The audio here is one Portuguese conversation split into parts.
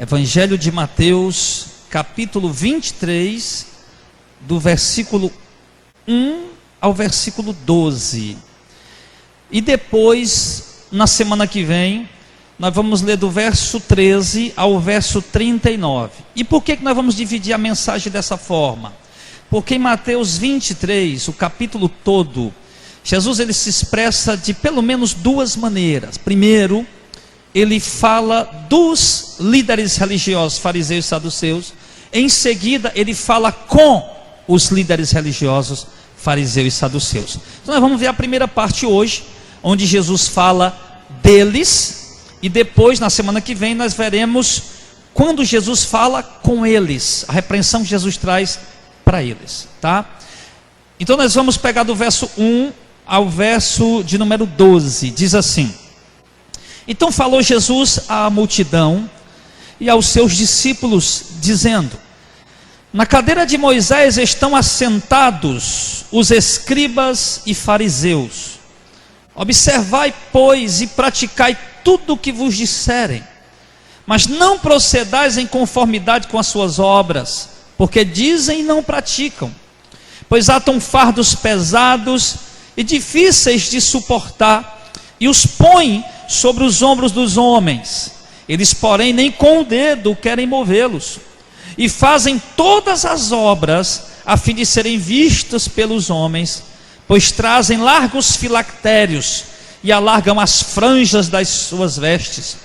Evangelho de Mateus, capítulo 23, do versículo 1 ao versículo 12. E depois, na semana que vem, nós vamos ler do verso 13 ao verso 39. E por que nós vamos dividir a mensagem dessa forma? Porque em Mateus 23, o capítulo todo, Jesus ele se expressa de pelo menos duas maneiras. Primeiro, ele fala dos líderes religiosos, fariseus e saduceus. Em seguida, ele fala com os líderes religiosos, fariseus e saduceus. Então nós vamos ver a primeira parte hoje, onde Jesus fala deles. E depois, na semana que vem, nós veremos quando Jesus fala com eles, a repreensão que Jesus traz para eles, tá? Então nós vamos pegar do verso 1 ao verso de número 12, diz assim: então falou Jesus à multidão e aos seus discípulos, dizendo: na cadeira de Moisés estão assentados os escribas e fariseus. Observai, pois, e praticai tudo o que vos disserem, mas não procedais em conformidade com as suas obras, porque dizem e não praticam. Pois atam fardos pesados e difíceis de suportar, e os põem sobre os ombros dos homens. Eles, porém, nem com o dedo querem movê-los, e fazem todas as obras a fim de serem vistos pelos homens, pois trazem largos filactérios e alargam as franjas das suas vestes,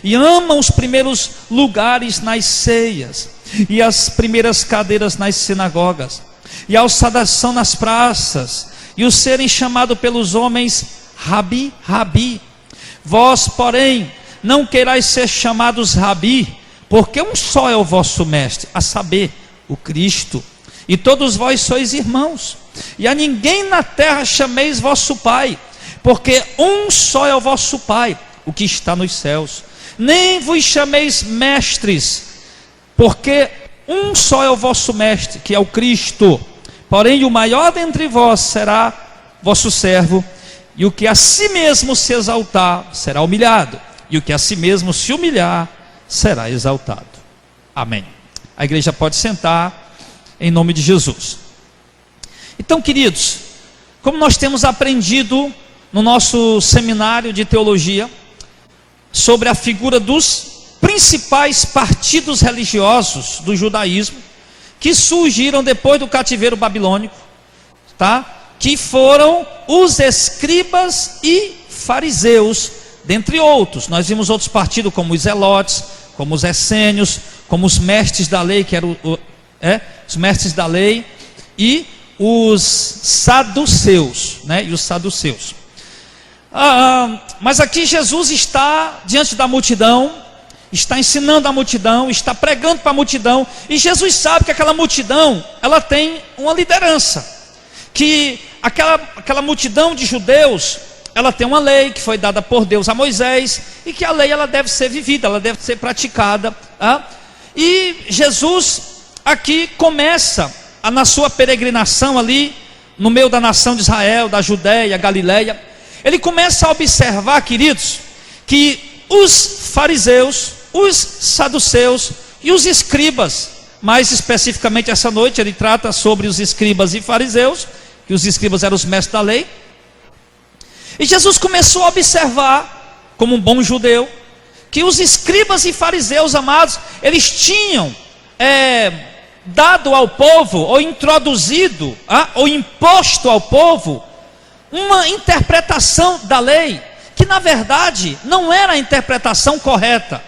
e amam os primeiros lugares nas ceias e as primeiras cadeiras nas sinagogas, e a saudação nas praças, e o serem chamado pelos homens Rabi, Rabi. Vós, porém, não querais ser chamados Rabi, porque um só é o vosso mestre, a saber, o Cristo, e todos vós sois irmãos. E a ninguém na terra chameis vosso Pai, porque um só é o vosso Pai, o que está nos céus. Nem vos chameis mestres, porque um só é o vosso mestre, que é o Cristo. Porém o maior dentre vós será vosso servo, e o que a si mesmo se exaltar será humilhado, e o que a si mesmo se humilhar será exaltado. Amém. A igreja pode sentar, em nome de Jesus. Então, queridos, como nós temos aprendido no nosso seminário de teologia sobre a figura dos principais partidos religiosos do judaísmo, que surgiram depois do cativeiro babilônico, tá? Que foram os escribas e fariseus, dentre outros. Nós vimos outros partidos como os zelotes, como os essênios, como os mestres da lei, que eram os mestres da lei, e os saduceus, né? E os saduceus. Mas aqui Jesus está diante da multidão, está ensinando a multidão, está pregando para a multidão, e Jesus sabe que aquela multidão, ela tem uma liderança, que aquela multidão de judeus, ela tem uma lei que foi dada por Deus a Moisés, e que a lei ela deve ser vivida, ela deve ser praticada. E Jesus aqui começa na sua peregrinação ali, no meio da nação de Israel, da Judéia, Galileia, ele começa a observar, queridos, que os fariseus, os saduceus e os escribas, mais especificamente essa noite ele trata sobre os escribas e fariseus, que os escribas eram os mestres da lei. E Jesus começou a observar, como um bom judeu, que os escribas e fariseus, amados, eles tinham dado ao povo, ou introduzido, ou imposto ao povo, uma interpretação da lei, que na verdade não era a interpretação correta,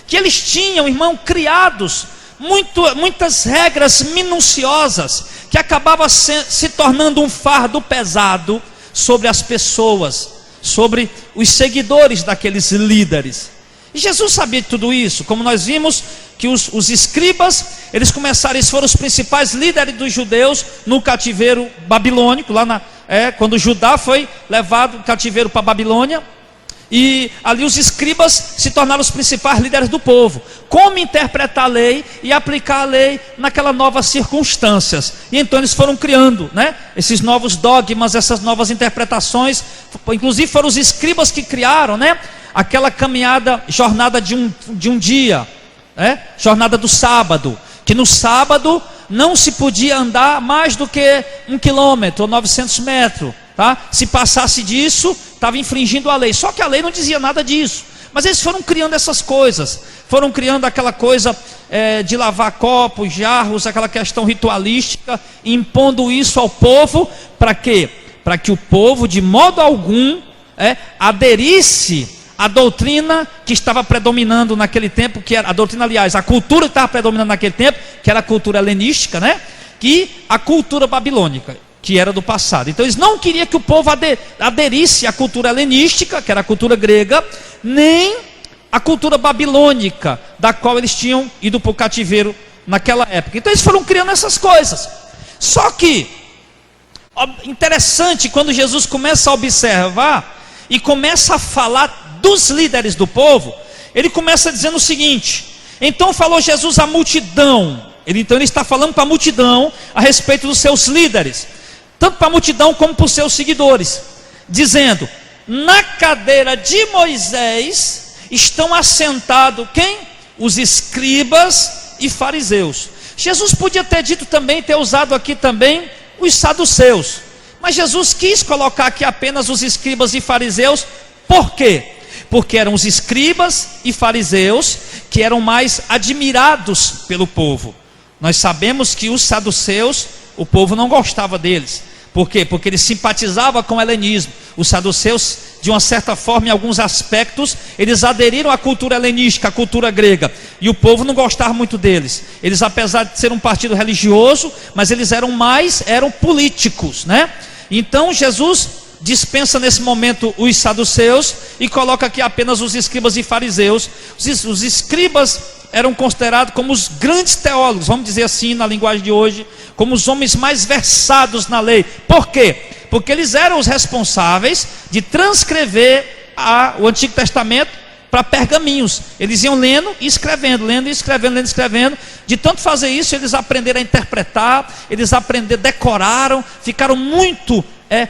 que eles tinham, irmão, criados muitas regras minuciosas, que acabava se tornando um fardo pesado sobre as pessoas, sobre os seguidores daqueles líderes. E Jesus sabia de tudo isso, como nós vimos que os escribas, eles foram os principais líderes dos judeus no cativeiro babilônico, quando Judá foi levado cativeiro para a Babilônia, e ali os escribas se tornaram os principais líderes do povo. Como interpretar a lei e aplicar a lei naquelas novas circunstâncias. E então eles foram criando, esses novos dogmas, essas novas interpretações. Inclusive foram os escribas que criaram, aquela jornada de um dia, jornada do sábado, que no sábado não se podia andar mais do que 1 quilômetro ou 900 metros, tá? Se passasse disso, estava infringindo a lei. Só que a lei não dizia nada disso. Mas eles foram criando essas coisas, foram criando aquela coisa de lavar copos, jarros, aquela questão ritualística, impondo isso ao povo. Para quê? Para que o povo de modo algum aderisse à doutrina que estava predominando naquele tempo, que era a doutrina, aliás, a cultura que estava predominando naquele tempo, que era a cultura helenística, que a cultura babilônica, que era do passado. Então eles não queriam que o povo aderisse à cultura helenística, que era a cultura grega, nem a cultura babilônica, da qual eles tinham ido para o cativeiro naquela época. Então eles foram criando essas coisas. Só que, interessante, quando Jesus começa a observar e começa a falar dos líderes do povo, ele começa dizendo o seguinte: então falou Jesus à multidão. Ele está falando para a multidão a respeito dos seus líderes, tanto para a multidão como para os seus seguidores, dizendo: na cadeira de Moisés estão assentados quem? Os escribas e fariseus. Jesus podia ter dito também, ter usado aqui também os saduceus, mas Jesus quis colocar aqui apenas os escribas e fariseus. Por quê? Porque eram os escribas e fariseus que eram mais admirados pelo povo. Nós sabemos que os saduceus, o povo não gostava deles. Por quê? Porque eles simpatizavam com o helenismo. Os saduceus, de uma certa forma, em alguns aspectos, eles aderiram à cultura helenística, à cultura grega, e o povo não gostava muito deles. Eles, apesar de ser um partido religioso, mas eles eram políticos, Então Jesus dispensa nesse momento os saduceus e coloca aqui apenas os escribas e fariseus. Os escribas eram considerados como os grandes teólogos, vamos dizer assim na linguagem de hoje, como os homens mais versados na lei. Por quê? Porque eles eram os responsáveis de transcrever o Antigo Testamento para pergaminhos. Eles iam lendo e escrevendo, lendo e escrevendo, lendo e escrevendo. De tanto fazer isso, eles aprenderam a interpretar, eles aprenderam, decoraram, ficaram muito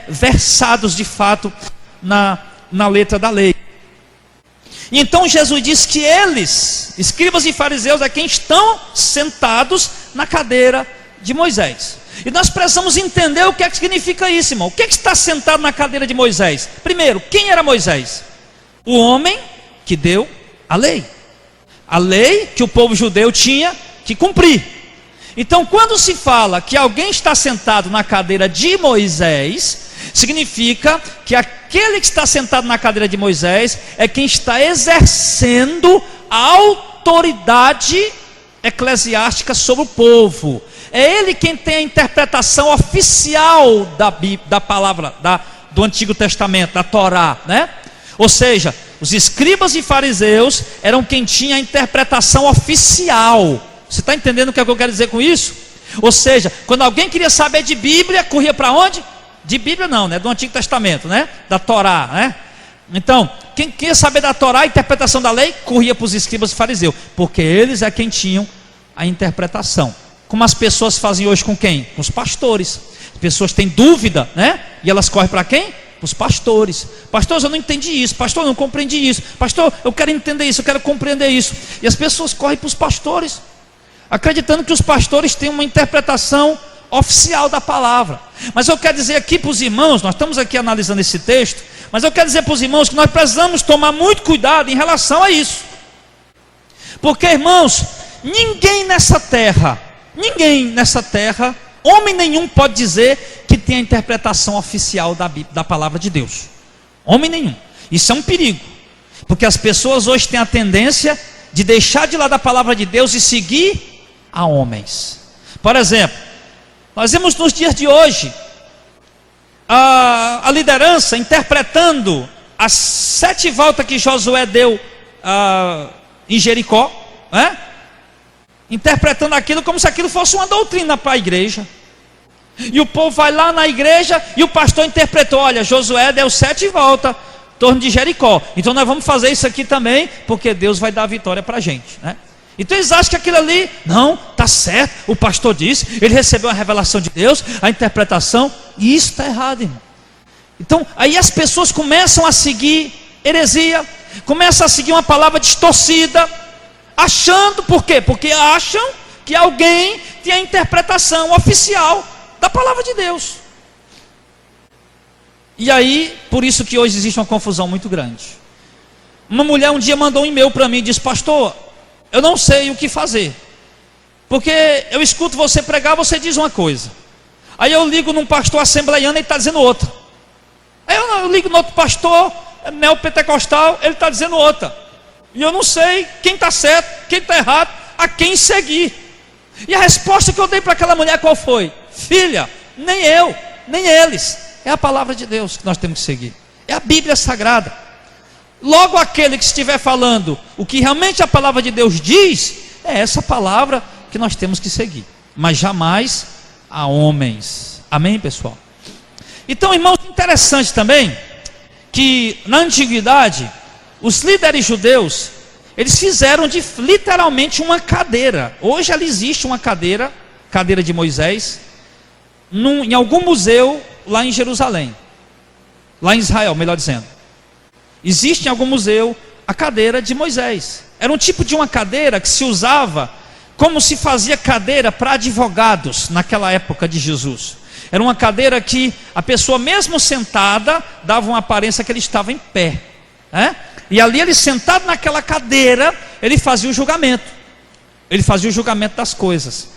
versados de fato na letra da lei. E então Jesus diz que eles, escribas e fariseus, é quem estão sentados na cadeira de Moisés. E nós precisamos entender o que é que significa isso, irmão. O que é que está sentado na cadeira de Moisés? Primeiro, quem era Moisés? O homem que deu a lei que o povo judeu tinha que cumprir. Então, quando se fala que alguém está sentado na cadeira de Moisés, significa que aquele que está sentado na cadeira de Moisés é quem está exercendo a autoridade eclesiástica sobre o povo. É ele quem tem a interpretação oficial da palavra do Antigo Testamento, da Torá, Ou seja, os escribas e fariseus eram quem tinha a interpretação oficial. Você está entendendo o que eu quero dizer com isso? Ou seja, quando alguém queria saber de Bíblia, corria para onde? De Bíblia não, do Antigo Testamento, da Torá, Então, quem queria saber da Torá, a interpretação da lei, corria para os escribas e fariseus, porque eles é quem tinham a interpretação. Como as pessoas fazem hoje com quem? Com os pastores. As pessoas têm dúvida, e elas correm para quem? Para os pastores. Pastor, eu não entendi isso. Pastor, eu não compreendi isso. Pastor, eu quero entender isso, eu quero compreender isso. E as pessoas correm para os pastores, acreditando que os pastores têm uma interpretação oficial da palavra. Mas eu quero dizer aqui para os irmãos, nós estamos aqui analisando esse texto, mas eu quero dizer para os irmãos que nós precisamos tomar muito cuidado em relação a isso. Porque, irmãos, ninguém nessa terra, homem nenhum pode dizer que tem a interpretação oficial da palavra de Deus. Homem nenhum. Isso é um perigo, porque as pessoas hoje têm a tendência de deixar de lado a palavra de Deus e seguir a homens. Por exemplo, nós vemos nos dias de hoje a liderança interpretando as 7 voltas que Josué deu em Jericó, interpretando aquilo como se aquilo fosse uma doutrina para a igreja. E o povo vai lá na igreja e o pastor interpretou: olha, Josué deu 7 voltas em torno de Jericó, então nós vamos fazer isso aqui também, porque Deus vai dar a vitória para a gente, Então eles acham que aquilo ali, não, está certo, o pastor disse, ele recebeu a revelação de Deus, a interpretação, e isso está errado, irmão. Então aí as pessoas começam a seguir heresia, começam a seguir uma palavra distorcida, achando, por quê? Porque acham que alguém tem a interpretação oficial da palavra de Deus. E aí, por isso que hoje existe uma confusão muito grande. Uma mulher um dia mandou um e-mail para mim e disse: pastor, eu não sei o que fazer, porque eu escuto você pregar, você diz uma coisa, aí eu ligo num pastor assembleiano e ele está dizendo outra, aí eu ligo no outro pastor neopentecostal, ele está dizendo outra, e eu não sei quem está certo, quem está errado, a quem seguir. E a resposta que eu dei para aquela mulher qual foi? Filha, nem eu, nem eles, é a palavra de Deus que nós temos que seguir, é a Bíblia Sagrada. Logo aquele que estiver falando o que realmente a palavra de Deus diz, é essa palavra que nós temos que seguir, mas jamais a homens. Amém, pessoal? Então, irmãos, interessante também que na antiguidade os líderes judeus, eles fizeram literalmente uma cadeira. Hoje ela existe uma cadeira de Moisés, em algum museu lá em Jerusalém, lá em Israel, melhor dizendo. Existe em algum museu a cadeira de Moisés. Era um tipo de uma cadeira que se usava como se fazia cadeira para advogados naquela época de Jesus. Era uma cadeira que a pessoa mesmo sentada dava uma aparência que ele estava em pé, né? E ali ele sentado naquela cadeira, ele fazia o julgamento. Ele fazia o julgamento das coisas,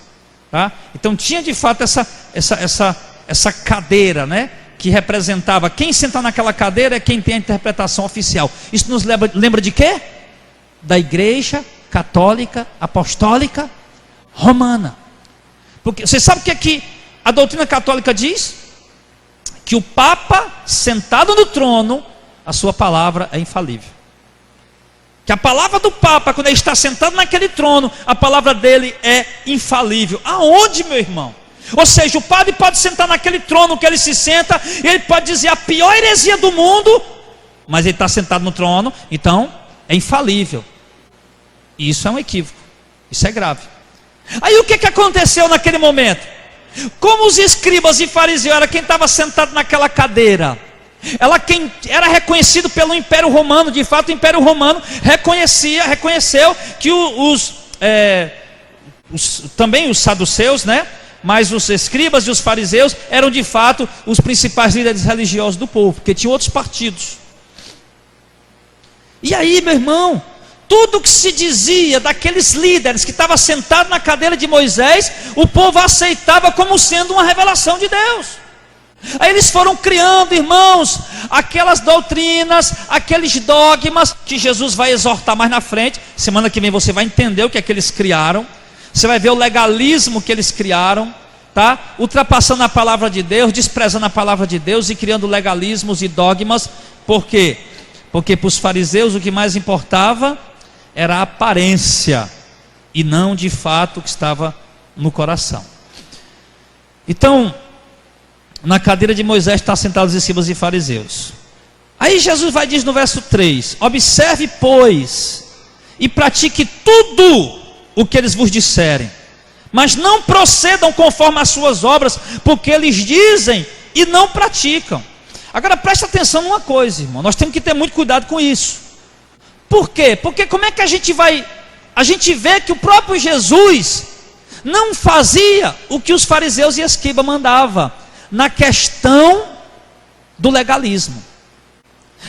tá? Então tinha de fato essa cadeira, né? Que representava, quem senta naquela cadeira é quem tem a interpretação oficial. Isso nos lembra de quê? Da Igreja Católica Apostólica Romana. Porque você sabe o que é que a doutrina católica diz? Que o Papa sentado no trono, a sua palavra é infalível. Que a palavra do Papa, quando ele está sentado naquele trono, a palavra dele é infalível. Aonde, meu irmão? Ou seja, o padre pode sentar naquele trono que ele se senta, e ele pode dizer a pior heresia do mundo, mas ele está sentado no trono, então é infalível. E isso é um equívoco, isso é grave. Aí o que aconteceu naquele momento? Como os escribas e fariseus era quem estava sentado naquela cadeira, quem era reconhecido pelo Império Romano, de fato o Império Romano reconheceu que também os saduceus, né? Mas os escribas e os fariseus eram de fato os principais líderes religiosos do povo, porque tinham outros partidos. E aí, meu irmão, tudo que se dizia daqueles líderes que estavam sentados na cadeira de Moisés, o povo aceitava como sendo uma revelação de Deus. Aí eles foram criando, irmãos, aquelas doutrinas, aqueles dogmas que Jesus vai exortar mais na frente. Semana que vem você vai entender o que é que eles criaram. Você vai ver o legalismo que eles criaram, tá? Ultrapassando a palavra de Deus, desprezando a palavra de Deus e criando legalismos e dogmas. Por quê? Porque para os fariseus o que mais importava era a aparência e não de fato o que estava no coração. Então, na cadeira de Moisés está sentados os escribas e fariseus. Aí Jesus vai dizer no verso 3: observe, pois, e pratique tudo o que eles vos disserem, mas não procedam conforme as suas obras, porque eles dizem e não praticam. Agora preste atenção numa coisa, irmão, nós temos que ter muito cuidado com isso. Por quê? Porque como é que a gente vê que o próprio Jesus não fazia o que os fariseus e escribas mandavam na questão do legalismo.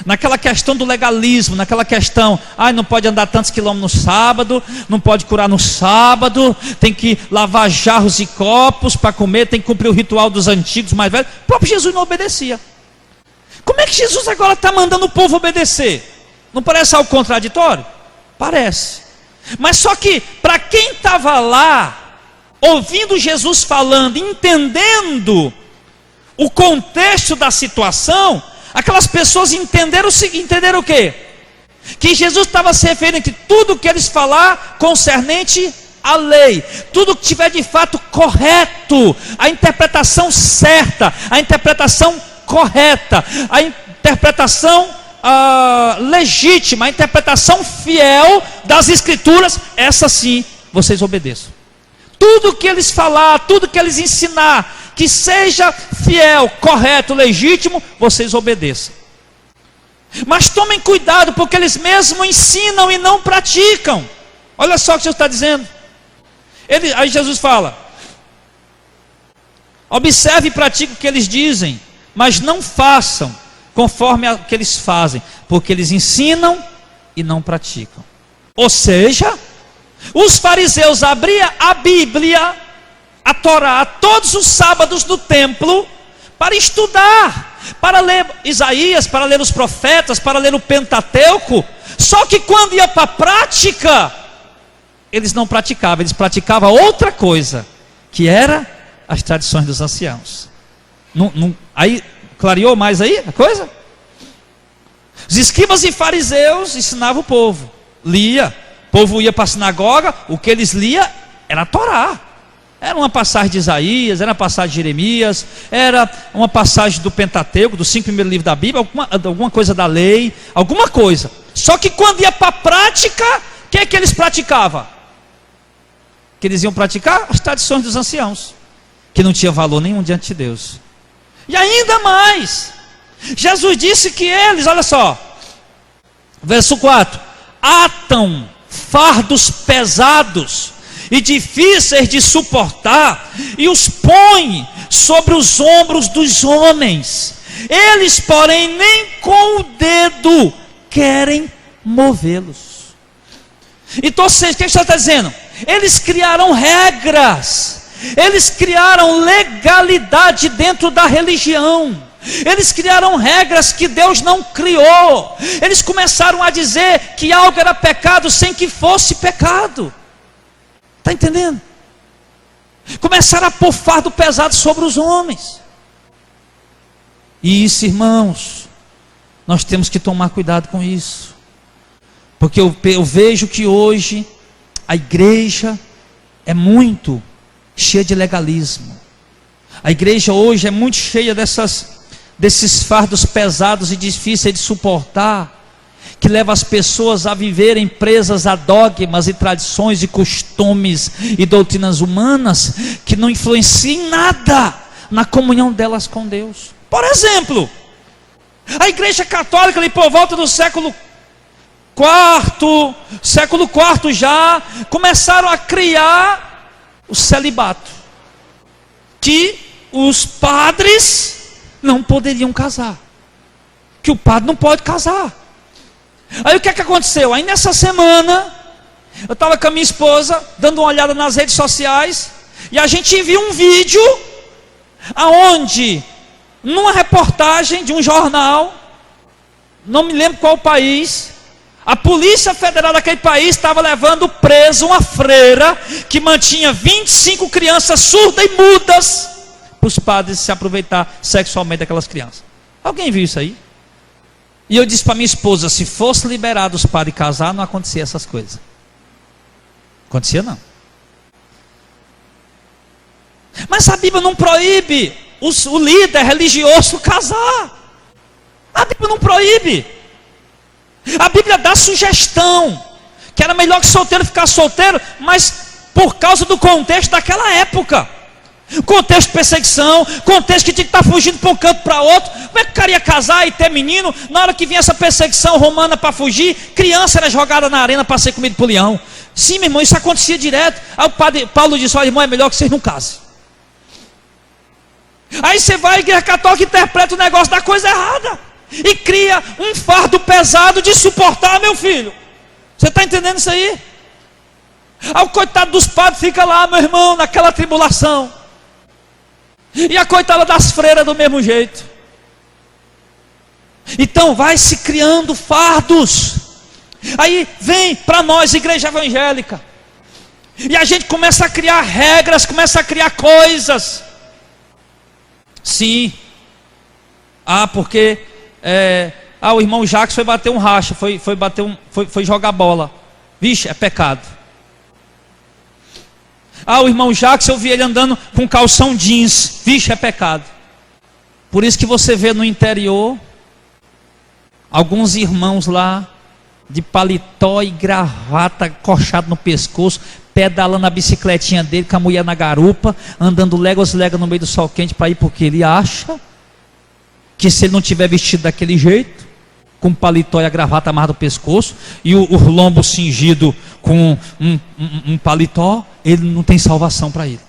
Naquela questão do legalismo, naquela questão, não pode andar tantos quilômetros no sábado, não pode curar no sábado, tem que lavar jarros e copos para comer, tem que cumprir o ritual dos antigos mais velhos. O próprio Jesus não obedecia. Como é que Jesus agora está mandando o povo obedecer? Não parece algo contraditório? Parece. Mas só que para quem estava lá, ouvindo Jesus falando, entendendo o contexto da situação, aquelas pessoas entenderam o quê? Que Jesus estava se referindo a tudo que eles falar concernente à lei, tudo que tiver de fato correto, a interpretação certa, a interpretação correta, a interpretação legítima, a interpretação fiel das escrituras, essa sim vocês obedeçam. Tudo que eles falar, tudo que eles ensinar, que seja fiel, correto, legítimo, vocês obedeçam. Mas tomem cuidado, porque eles mesmos ensinam e não praticam. Olha só o que Jesus está dizendo. Aí Jesus fala: observe e pratique o que eles dizem, mas não façam conforme o que eles fazem, porque eles ensinam e não praticam. Ou seja, os fariseus abriam a Bíblia, a Torá, todos os sábados no templo, para estudar, para ler Isaías, para ler os profetas, para ler o Pentateuco. Só que quando ia para a prática, eles não praticavam, eles praticavam outra coisa, que era as tradições dos anciãos. Aí, clareou mais aí a coisa? Os escribas e fariseus ensinavam o povo, lia, o povo ia para a sinagoga, o que eles liam era a Torá. Era uma passagem de Isaías, era uma passagem de Jeremias, era uma passagem do Pentateuco, dos 5 primeiros livros da Bíblia, alguma coisa da lei, alguma coisa. Só que quando ia para a prática, o que é que eles praticavam? Que eles iam praticar as tradições dos anciãos, que não tinha valor nenhum diante de Deus. E ainda mais, Jesus disse que eles, olha só, verso 4, atam fardos pesados e difíceis de suportar, e os põem sobre os ombros dos homens. Eles, porém, nem com o dedo querem movê-los. Então, o que o Senhor está dizendo? Eles criaram regras, eles criaram legalidade dentro da religião, eles criaram regras que Deus não criou, eles começaram a dizer que algo era pecado sem que fosse pecado. Está entendendo? Começaram a pôr fardo pesado sobre os homens. E isso, irmãos, nós temos que tomar cuidado com isso, porque eu vejo que hoje a igreja é muito cheia de legalismo. A igreja hoje é muito cheia desses fardos pesados e difíceis de suportar, que leva as pessoas a viverem presas a dogmas e tradições e costumes e doutrinas humanas, que não influenciam em nada na comunhão delas com Deus. Por exemplo, a igreja católica ali por volta do século IV já, começaram a criar o celibato, que os padres não poderiam casar, que o padre não pode casar. Aí o que é que aconteceu? Aí nessa semana, eu estava com a minha esposa, dando uma olhada nas redes sociais, e a gente viu um vídeo, aonde, numa reportagem de um jornal, não me lembro qual país, a Polícia Federal daquele país estava levando preso uma freira, que mantinha 25 crianças surdas e mudas, para os padres se aproveitar sexualmente daquelas crianças. Alguém viu isso aí? E eu disse para minha esposa, se fosse liberado os padres casar, não acontecia essas coisas. Acontecia não. Mas a Bíblia não proíbe o líder religioso casar. A Bíblia não proíbe. A Bíblia dá sugestão, que era melhor que solteiro ficar solteiro, mas por causa do contexto daquela época. Contexto de perseguição, contexto que tinha que estar fugindo para um canto para outro. Como é que o cara ia casar e ter menino? Na hora que vinha essa perseguição romana para fugir, criança era jogada na arena para ser comido por leão. Sim, meu irmão, isso acontecia direto. Aí o padre Paulo disse: olha, irmão, é melhor que vocês não casem. Aí você vai à igreja católica e interpreta o negócio da coisa errada, e cria um fardo pesado de suportar, meu filho. Você está entendendo isso aí? Aí o coitado dos padres fica lá, meu irmão, naquela tribulação. E a coitada das freiras do mesmo jeito. Então vai se criando fardos. Aí vem para nós, igreja evangélica, e a gente começa a criar regras, começa a criar coisas. Sim. Porque o irmão Jacques foi bater um racha, foi jogar bola. Vixe, é pecado. O irmão Jacques, eu vi ele andando com calção jeans. Vixe, é pecado. Por isso que você vê no interior alguns irmãos lá de paletó e gravata coxado no pescoço, pedalando a bicicletinha dele com a mulher na garupa, andando léguas no meio do sol quente para ir, porque ele acha que se ele não tiver vestido daquele jeito, com paletó e a gravata amarrada no pescoço, e o lombo cingido com um paletó, ele não tem salvação para ele.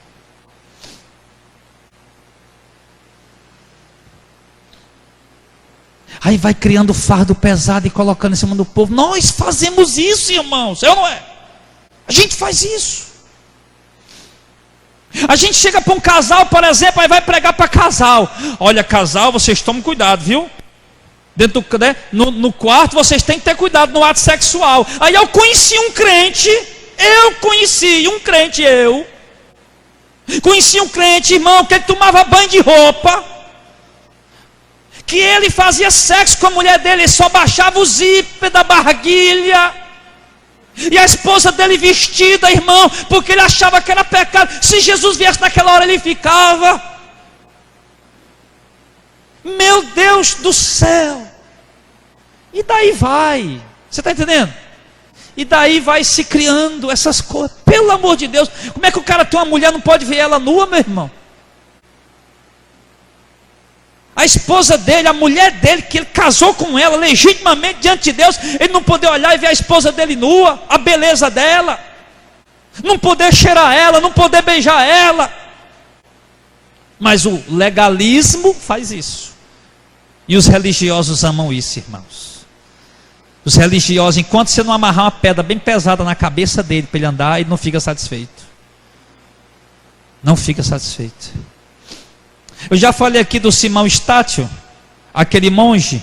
Aí vai criando fardo pesado e colocando em cima do povo. Nós fazemos isso, irmãos, é ou não é? A gente faz isso. A gente chega para um casal, por exemplo, aí vai pregar para casal. Olha, casal, vocês tomem cuidado, viu? Dentro do, né, no quarto vocês têm que ter cuidado no ato sexual. Aí eu conheci um crente, conheci um crente, irmão, que ele tomava banho de roupa, que ele fazia sexo com a mulher dele, ele só baixava o zíper da barguilha, e a esposa dele vestida, irmão, porque ele achava que era pecado. Se Jesus viesse naquela hora, ele ficava. Meu Deus do céu! E daí vai, você está entendendo? E daí vai se criando essas coisas. Pelo amor de Deus, como é que o cara tem uma mulher, não pode ver ela nua, meu irmão? A esposa dele, a mulher dele, que ele casou com ela legitimamente diante de Deus, ele não poder olhar e ver a esposa dele nua, a beleza dela, não poder cheirar ela, não poder beijar ela. Mas o legalismo faz isso. E os religiosos amam isso, irmãos. Os religiosos, enquanto você não amarrar uma pedra bem pesada na cabeça dele para ele andar, ele não fica satisfeito. Não fica satisfeito. Eu já falei aqui do Simão Estácio, aquele monge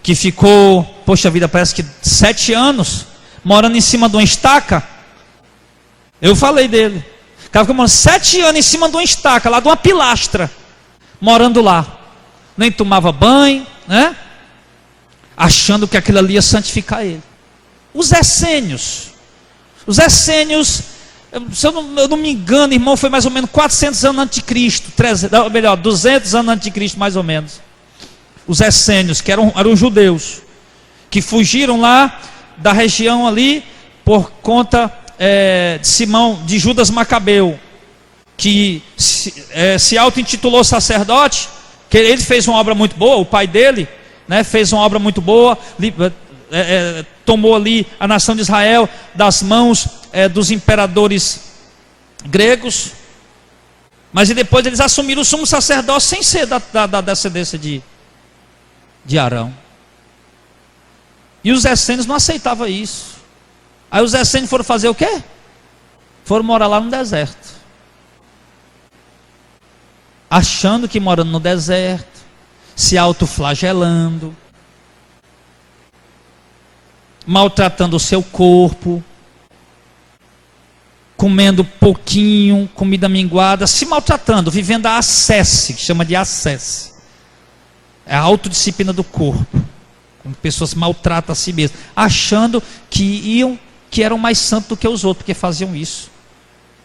que ficou, poxa vida, parece que 7 anos morando em cima de uma estaca. Eu falei dele. O cara ficou morando 7 anos em cima de uma estaca, lá de uma pilastra, morando lá. Nem tomava banho, né? Achando que aquilo ali ia santificar ele. Os essênios, se eu não me engano, irmão, foi mais ou menos 400 anos antes de Cristo, 200 anos antes de Cristo, mais ou menos. Os essênios, que eram judeus, que fugiram lá da região ali, por conta de Simão, de Judas Macabeu, que se auto-intitulou sacerdote, que ele fez uma obra muito boa, o pai dele, né, fez uma obra muito boa, tomou ali a nação de Israel das mãos dos imperadores gregos, mas e depois eles assumiram o sumo sacerdócio sem ser da descendência de Arão. E os essênios não aceitavam isso. Aí os essênios foram fazer o quê? Foram morar lá no deserto, achando que morando no deserto, se autoflagelando, maltratando o seu corpo, comendo pouquinho, comida minguada, se maltratando, vivendo a ascese, que chama de ascese. É a autodisciplina do corpo. Quando pessoas maltratam a si mesmas, achando que eram mais santos do que os outros, porque faziam isso.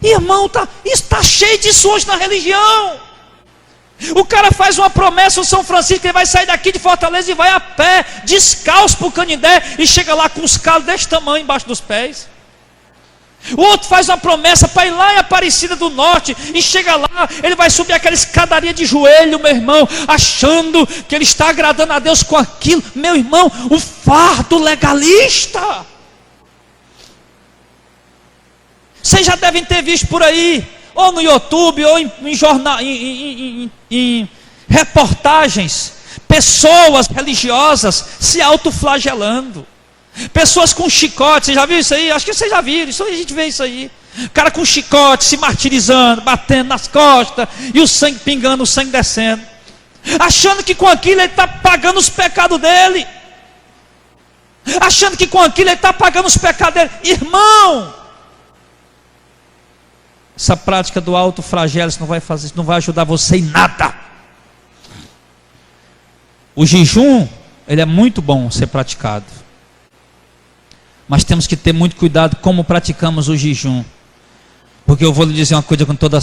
Irmão, isso está cheio disso hoje na religião. O cara faz uma promessa, o São Francisco, ele vai sair daqui de Fortaleza e vai a pé, descalço para o Canindé, e chega lá com os calos desse tamanho embaixo dos pés. O outro faz uma promessa para ir lá em Aparecida do Norte, e chega lá, ele vai subir aquela escadaria de joelho, meu irmão, achando que ele está agradando a Deus com aquilo. Meu irmão, o fardo legalista. Vocês já devem ter visto por aí, ou no YouTube, ou em jornal, em reportagens, pessoas religiosas se autoflagelando, pessoas com chicote. Você já viu isso aí? Acho que vocês já viram, isso aí, a gente vê isso aí, o cara com chicote se martirizando, batendo nas costas, e o sangue pingando, o sangue descendo, achando que com aquilo ele está pagando os pecados dele, achando que com aquilo ele está pagando os pecados dele. Irmão, essa prática do autoflagelo, isso não vai ajudar você em nada. O jejum, ele é muito bom ser praticado, mas temos que ter muito cuidado como praticamos o jejum, porque eu vou lhe dizer uma coisa com toda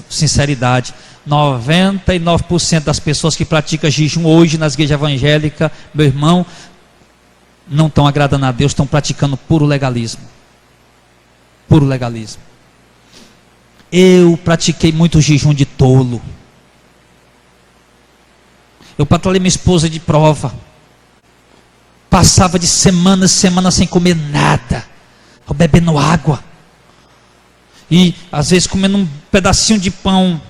sinceridade: 99% das pessoas que praticam jejum hoje nas igrejas evangélicas, meu irmão, não estão agradando a Deus, estão praticando puro legalismo. Puro legalismo. Eu pratiquei muito jejum de tolo. Eu patrulhei minha esposa de prova. Passava de semana em semana sem comer nada, só bebendo água. E às vezes comendo um pedacinho de pão,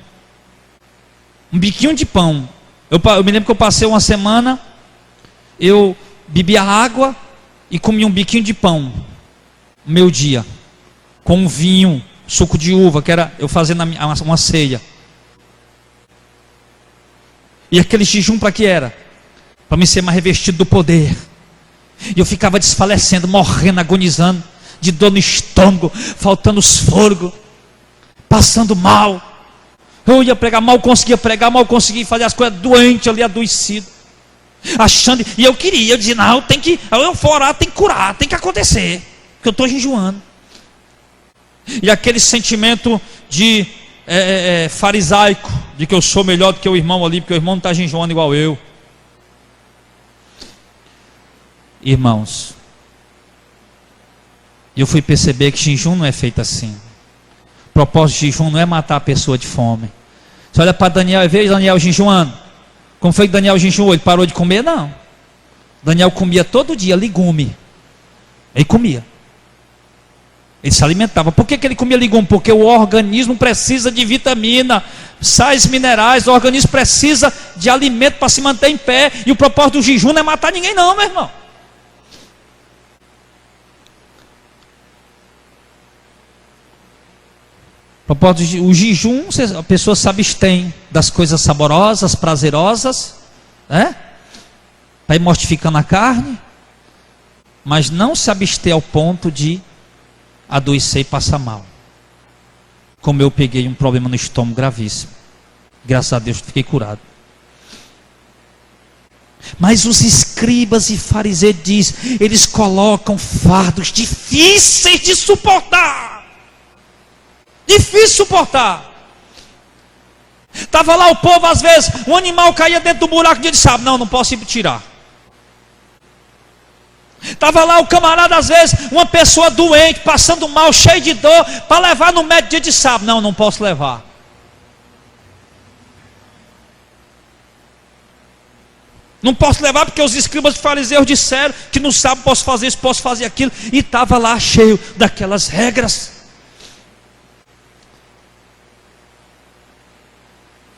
um biquinho de pão. Eu me lembro que eu passei uma semana, eu bebia água e comia um biquinho de pão, no meu dia, com um vinho, suco de uva, que era eu fazendo uma ceia. E aquele jejum para que era? Para me ser mais revestido do poder. E eu ficava desfalecendo, morrendo, agonizando, de dor no estômago, faltando os fôlegos, passando mal. Eu ia pregar, mal conseguia fazer as coisas, doente ali, adoecido, achando, e eu queria, eu dizia, não, tem que, eu for orar, tem que curar, tem que acontecer, porque eu estou jejuando. E aquele sentimento de farisaico, de que eu sou melhor do que o irmão ali, porque o irmão não está jejuando igual eu. Irmãos, eu fui perceber que jejum não é feito assim. O propósito de jejum não é matar a pessoa de fome. Você olha para Daniel e vê Daniel jejuando. Como foi que Daniel jejuou? Ele parou de comer? Não. Daniel comia todo dia legume. Ele comia. Ele se alimentava. Por que ele comia legume? Porque o organismo precisa de vitamina, sais minerais. O organismo precisa de alimento para se manter em pé. E o propósito do jejum não é matar ninguém não, meu irmão. O jejum, a pessoa se abstém das coisas saborosas, prazerosas, né? Para ir mortificando a carne, mas não se abster ao ponto de adoecer e passar mal. Como eu peguei um problema no estômago gravíssimo, graças a Deus fiquei curado. Mas os escribas e fariseus eles colocam fardos difíceis de suportar. Difícil suportar. Estava lá o povo, às vezes, um animal caía dentro do buraco dia de sábado. Não posso ir tirar. Estava lá o camarada, às vezes, uma pessoa doente, passando mal, cheio de dor, para levar no médico dia de sábado. Não posso levar. Não posso levar porque os escribas e fariseus disseram que no sábado posso fazer isso, posso fazer aquilo. E estava lá cheio daquelas regras.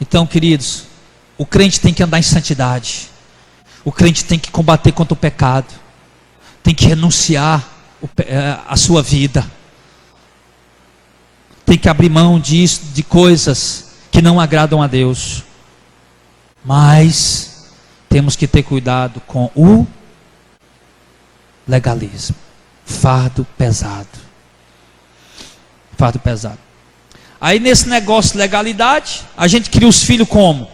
Então, queridos, o crente tem que andar em santidade. O crente tem que combater contra o pecado. Tem que renunciar a sua vida. Tem que abrir mão disso, de coisas que não agradam a Deus. Mas temos que ter cuidado com o legalismo. Fardo pesado. Fardo pesado. Aí nesse negócio de legalidade, a gente cria os filhos como?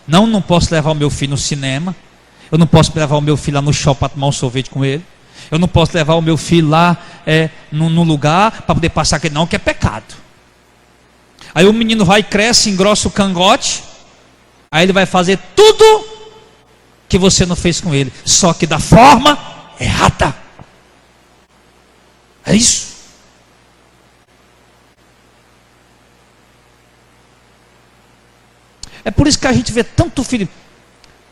Não posso levar o meu filho no cinema. Eu não posso levar o meu filho lá no shopping para tomar um sorvete com ele. Eu não posso levar o meu filho lá num lugar para poder passar aquele não, que é pecado. Aí o menino vai, cresce, engrossa o cangote. Aí ele vai fazer tudo que você não fez com ele, só que da forma errada. É isso. É por isso que a gente vê tanto filho.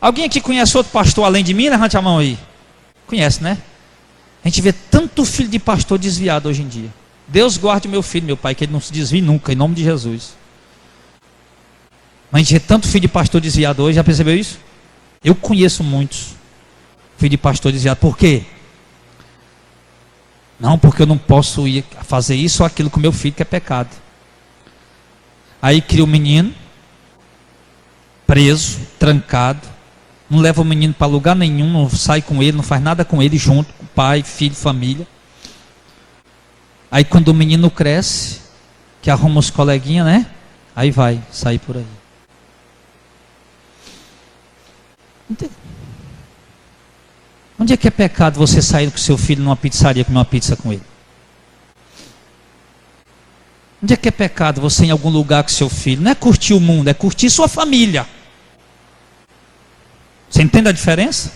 Alguém aqui conhece outro pastor além de mim? Levante a mão aí. Conhece, né? A gente vê tanto filho de pastor desviado hoje em dia. Deus guarde meu filho, meu pai, que ele não se desvie nunca, em nome de Jesus. Mas a gente vê tanto filho de pastor desviado hoje, já percebeu isso? Eu conheço muitos filhos de pastor desviado. Por quê? Não, porque eu não posso ir fazer isso ou aquilo com meu filho, que é pecado. Aí cria o menino preso, trancado, não leva o menino para lugar nenhum, não sai com ele, não faz nada com ele junto, com pai, filho, família. Aí quando o menino cresce, que arruma os coleguinhas, né? Aí vai sair por aí. Onde é que é pecado você sair com seu filho numa pizzaria comer uma pizza com ele? Onde é que é pecado você ir em algum lugar com seu filho? Não é curtir o mundo, é curtir sua família. Você entende a diferença?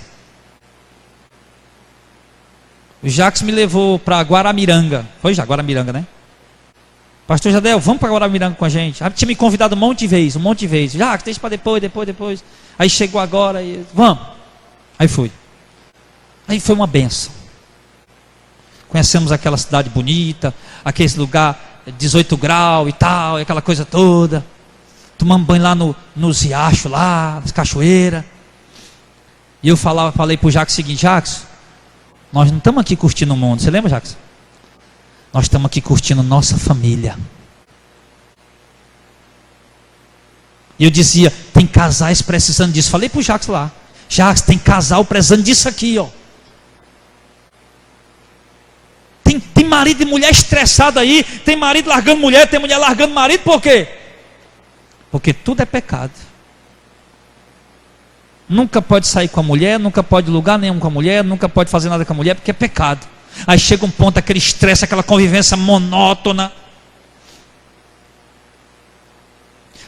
O Jacques me levou para Guaramiranga. Foi já, Guaramiranga, né? Pastor Jadel, vamos para Guaramiranga com a gente. Tinha me convidado um monte de vezes. Jacques, deixa para depois. Aí chegou agora e vamos. Aí fui. Aí foi uma benção. Conhecemos aquela cidade bonita, aquele lugar 18 graus e tal, e aquela coisa toda. Tomamos banho lá nos riachos, lá, nas cachoeiras. E eu falei para o Jacques o seguinte: Jacques, nós não estamos aqui curtindo o mundo. Você lembra, Jacques? Nós estamos aqui curtindo nossa família. E eu dizia: tem casais precisando disso. Falei para o Jacques lá: Jacques, tem casal precisando disso aqui, ó. Tem marido e mulher estressado aí, tem marido largando mulher, tem mulher largando marido, por quê? Porque tudo é pecado. Nunca pode sair com a mulher, nunca pode ir lugar nenhum com a mulher, nunca pode fazer nada com a mulher, porque é pecado. Aí chega um ponto, aquele estresse, aquela convivência monótona.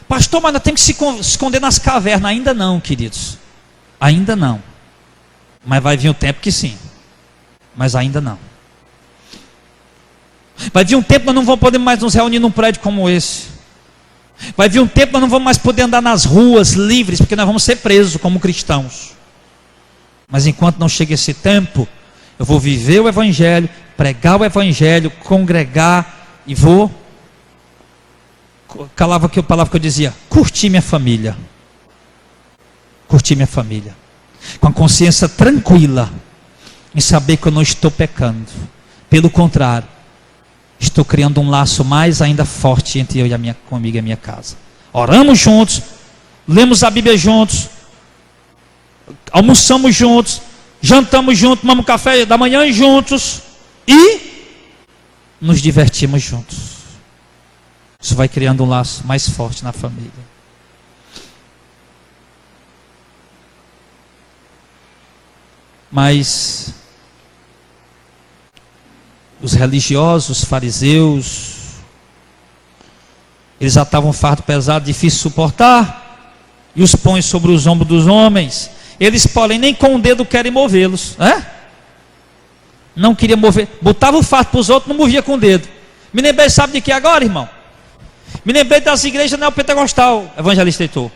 Pastor, mas nós temos que se esconder nas cavernas. Ainda não, queridos. Ainda não. Mas vai vir o tempo que sim. Mas ainda não. Vai vir um tempo que nós não vamos poder mais nos reunir num prédio como esse. Vai vir um tempo que nós não vamos mais poder andar nas ruas livres, porque nós vamos ser presos como cristãos. Mas enquanto não chega esse tempo, eu vou viver o Evangelho, pregar o Evangelho, congregar e vou, calava que a palavra que eu dizia, curtir minha família. Curtir minha família. Com a consciência tranquila, em saber que eu não estou pecando. Pelo contrário, estou criando um laço mais ainda forte entre eu e comigo e a minha casa. Oramos juntos, lemos a Bíblia juntos, almoçamos juntos, jantamos juntos, tomamos café da manhã juntos e nos divertimos juntos. Isso vai criando um laço mais forte na família. Mas os religiosos, os fariseus, eles atavam um fardo pesado, difícil de suportar, e os põem sobre os ombros dos homens. Eles, porém, nem com o dedo querem movê-los, né? Não queria mover, botava o fardo para os outros, não movia com o dedo. Me lembrei, sabe de que agora, irmão? Me lembrei das igrejas neopentecostal, evangelista Heitor.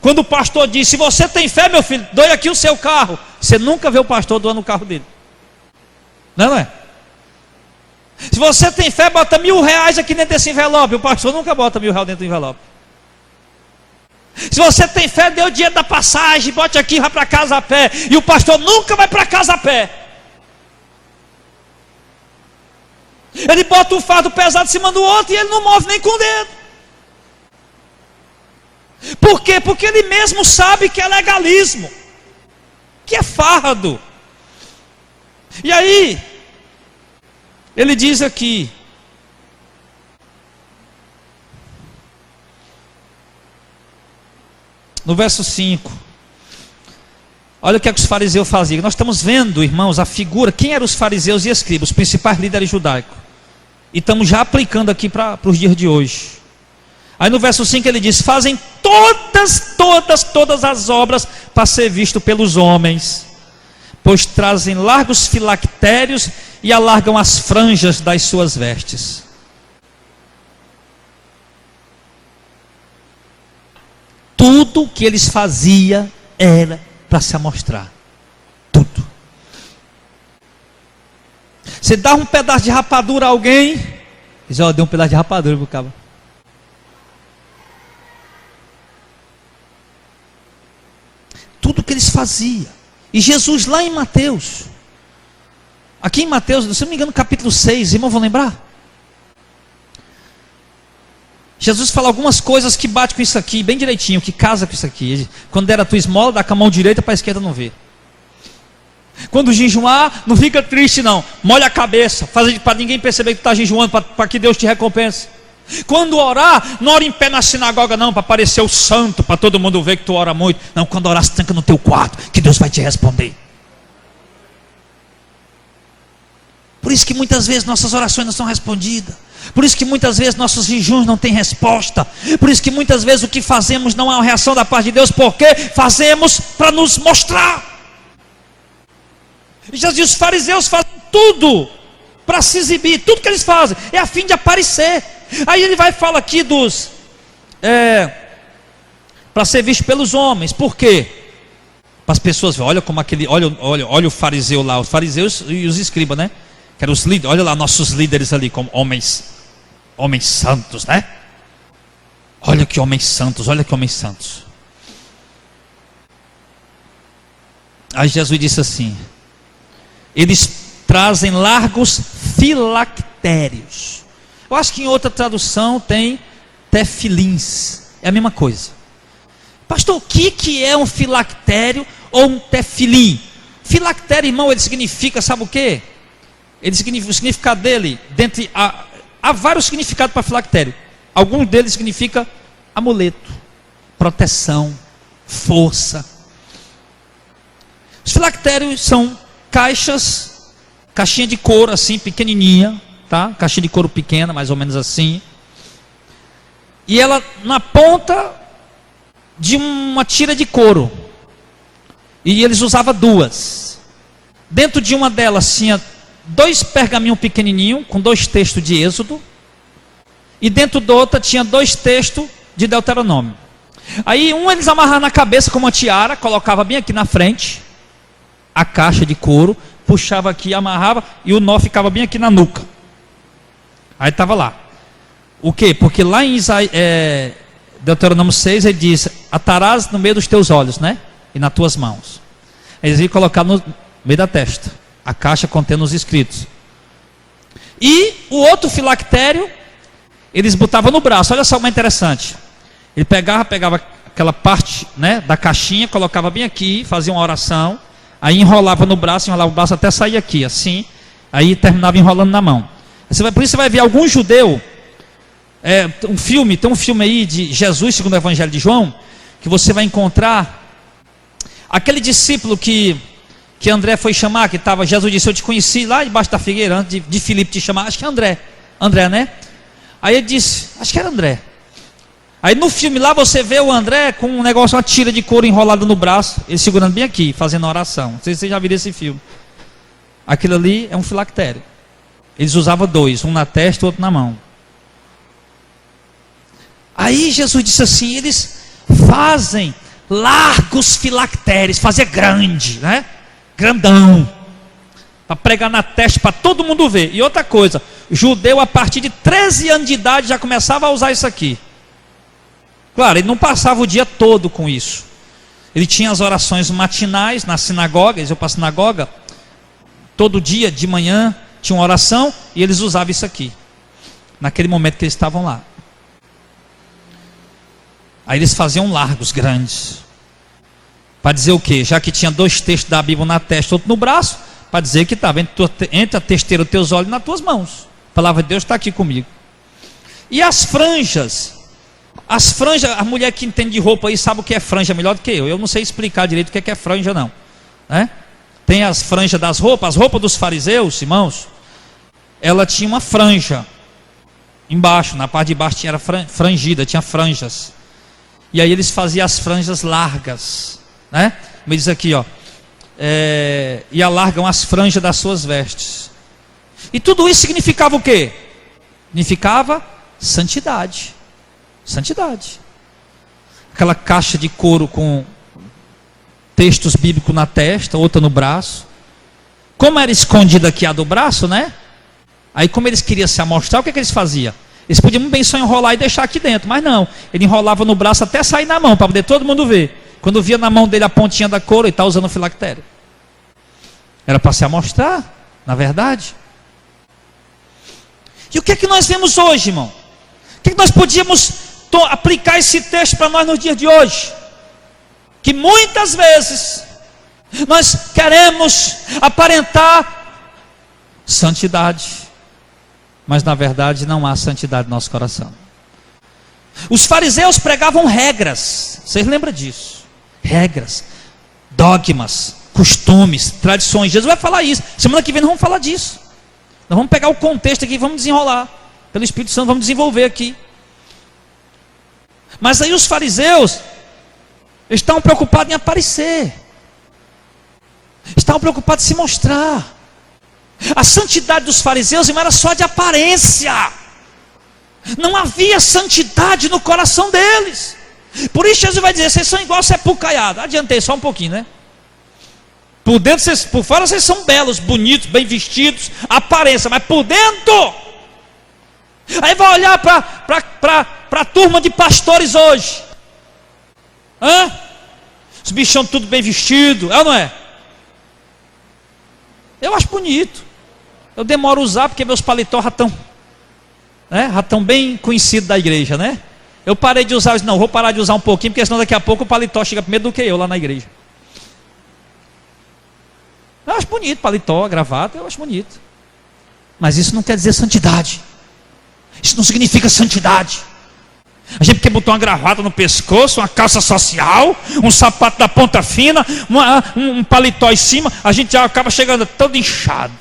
Quando o pastor diz: se você tem fé, meu filho, doe aqui o seu carro. Você nunca vê o pastor doando o carro dele, não é? Se você tem fé, bota R$1.000 aqui dentro desse envelope. O pastor nunca bota R$1.000 dentro do envelope. Se você tem fé, dê o dinheiro da passagem, bote aqui e vai para casa a pé. E o pastor nunca vai para casa a pé. Ele bota um fardo pesado em cima do outro e ele não move nem com o dedo. Por quê? Porque ele mesmo sabe que é legalismo, que é fardo. E aí ele diz aqui, no verso 5, olha o que, é que os fariseus faziam. Nós estamos vendo, irmãos, a figura, quem eram os fariseus e escribas, os principais líderes judaicos, e estamos já aplicando aqui para os dias de hoje. Aí no verso 5 ele diz: fazem todas as obras para ser visto pelos homens, pois trazem largos filactérios e alargam as franjas das suas vestes. Tudo que eles faziam era para se amostrar. Tudo. Você dá um pedaço de rapadura a alguém, diz: ó, deu um pedaço de rapadura para o cabo. Tudo que eles faziam. E Jesus lá em Mateus, aqui em Mateus, se não me engano, capítulo 6, irmão, vão lembrar? Jesus fala algumas coisas que bate com isso aqui, bem direitinho, que casa com isso aqui. Quando der a tua esmola, dá com a mão direita para a esquerda não ver. Quando jejuar, não fica triste não, molha a cabeça, faz para ninguém perceber que tu está jejuando, para que Deus te recompense. Quando orar, não ora em pé na sinagoga não, para parecer o santo, para todo mundo ver que tu ora muito. Não, quando orar, se tranca no teu quarto, que Deus vai te responder. Por isso que muitas vezes nossas orações não são respondidas. Por isso que muitas vezes nossos jejuns não têm resposta. Por isso que muitas vezes o que fazemos não é uma reação da parte de Deus, porque fazemos para nos mostrar. E Jesus diz: os fariseus fazem tudo para se exibir, tudo que eles fazem é a fim de aparecer. Aí ele vai falar aqui dos para ser visto pelos homens. Por quê? Para as pessoas verem, olha como aquele, olha o fariseu lá, os fariseus e os escribas, né? Que eram os líderes, olha lá nossos líderes ali como homens santos, né? Olha que homens santos, olha que homens santos. Aí Jesus disse assim: eles trazem largos filactérios. Eu acho que em outra tradução tem tefilins, é a mesma coisa. Pastor, o que é um filactério ou um tefilim? Filactério, irmão, ele significa, sabe o quê? O significado dele, há vários significados para filactério. Alguns deles significa amuleto, proteção, força. Os filactérios são caixinha de couro assim, pequenininha, tá? Caixinha de couro pequena, mais ou menos assim. E ela na ponta de uma tira de couro. E eles usavam duas. Dentro de uma delas tinha 2 pergaminhos pequenininhos, com 2 textos de Êxodo. E dentro da outra tinha 2 textos de Deuteronômio. Aí eles amarravam na cabeça com uma tiara, colocava bem aqui na frente a caixa de couro, puxava aqui, amarrava, e o nó ficava bem aqui na nuca. Aí estava lá. O quê? Porque lá em Deuteronômio 6 ele diz: atarás no meio dos teus olhos, né? E nas tuas mãos. Eles iam colocar no meio da testa a caixa contendo os escritos. E o outro filactério eles botavam no braço. Olha só como é interessante. Ele pegava aquela parte, né, da caixinha, colocava bem aqui, fazia uma oração, aí enrolava no braço, enrolava o braço até sair aqui, assim, aí terminava enrolando na mão. Por isso você vai ver algum judeu, tem um filme aí de Jesus segundo o Evangelho de João, que você vai encontrar aquele discípulo que André foi chamar, que estava, Jesus disse: eu te conheci lá debaixo da figueira, antes de Filipe te chamar, acho que é André, né? Aí ele disse, acho que era André. Aí no filme lá você vê o André com um negócio, uma tira de couro enrolada no braço, ele segurando bem aqui, fazendo oração. Não sei se vocês já viram esse filme. Aquilo ali é um filactério. Eles usavam 2, um na testa e outro na mão. Aí Jesus disse assim: eles fazem largos filactérios, fazer grande, né? Grandão, para pregar na testa, para todo mundo ver. E outra coisa, judeu a partir de 13 anos de idade já começava a usar isso aqui. Claro, ele não passava o dia todo com isso. Ele tinha as orações matinais na sinagoga, eles iam para a sinagoga, todo dia de manhã tinha uma oração, e eles usavam isso aqui, naquele momento que eles estavam lá. Aí eles faziam largos, grandes, para dizer o quê? Já que tinha 2 textos da Bíblia na testa, outro no braço, para dizer que estava entre a testeira dos teus olhos e nas tuas mãos. A palavra de Deus está aqui comigo. E as franjas, a mulher que entende de roupa aí sabe o que é franja melhor do que eu. Eu não sei explicar direito o que é franja não, né? Tem as franjas das roupas, as roupas dos fariseus, irmãos, ela tinha uma franja embaixo, na parte de baixo era frangida, tinha franjas. E aí eles faziam as franjas largas, né? Me diz aqui, ó, e alargam as franjas das suas vestes. E tudo isso significava o quê? Significava santidade. Santidade. Aquela caixa de couro com textos bíblicos na testa, outra no braço. Como era escondida aqui a do braço, né? Aí como eles queriam se amostrar, o que eles faziam? Eles podiam bem só enrolar e deixar aqui dentro, mas não. Ele enrolava no braço até sair na mão, para poder todo mundo ver. Quando via na mão dele a pontinha da couro, ele está usando o filactério. Era para se amostrar, na verdade. E o que é que nós vemos hoje, irmão? O que é que nós podíamos aplicar esse texto para nós nos dias de hoje? Que muitas vezes nós queremos aparentar santidade, mas na verdade não há santidade no nosso coração. Os fariseus pregavam regras, vocês lembram disso? Regras, dogmas, costumes, tradições. Jesus vai falar isso. Semana que vem nós vamos falar disso. Nós vamos pegar o contexto aqui e vamos desenrolar. Pelo Espírito Santo vamos desenvolver aqui. Mas aí os fariseus estavam preocupados em aparecer. Estavam preocupados em se mostrar. A santidade dos fariseus, irmão, era só de aparência. Não havia santidade no coração deles. Por isso Jesus vai dizer: vocês são igual sepulcro caiado. Adiantei só um pouquinho, né? Por dentro, por fora vocês são belos, bonitos, bem vestidos, aparência, mas por dentro. Aí vai olhar para a turma de pastores hoje. Os bichão tudo bem vestido, é ou não é? Eu acho bonito. Eu demoro a usar porque meus paletó já estão bem conhecidos da igreja, né? Eu parei de usar, não, vou parar de usar um pouquinho, porque senão daqui a pouco o paletó chega primeiro do que eu lá na igreja. Eu acho bonito, paletó, gravata, eu acho bonito. Mas isso não quer dizer santidade. Isso não significa santidade. A gente porque botou uma gravata no pescoço, uma calça social, um sapato da ponta fina, um paletó em cima, a gente já acaba chegando todo inchado.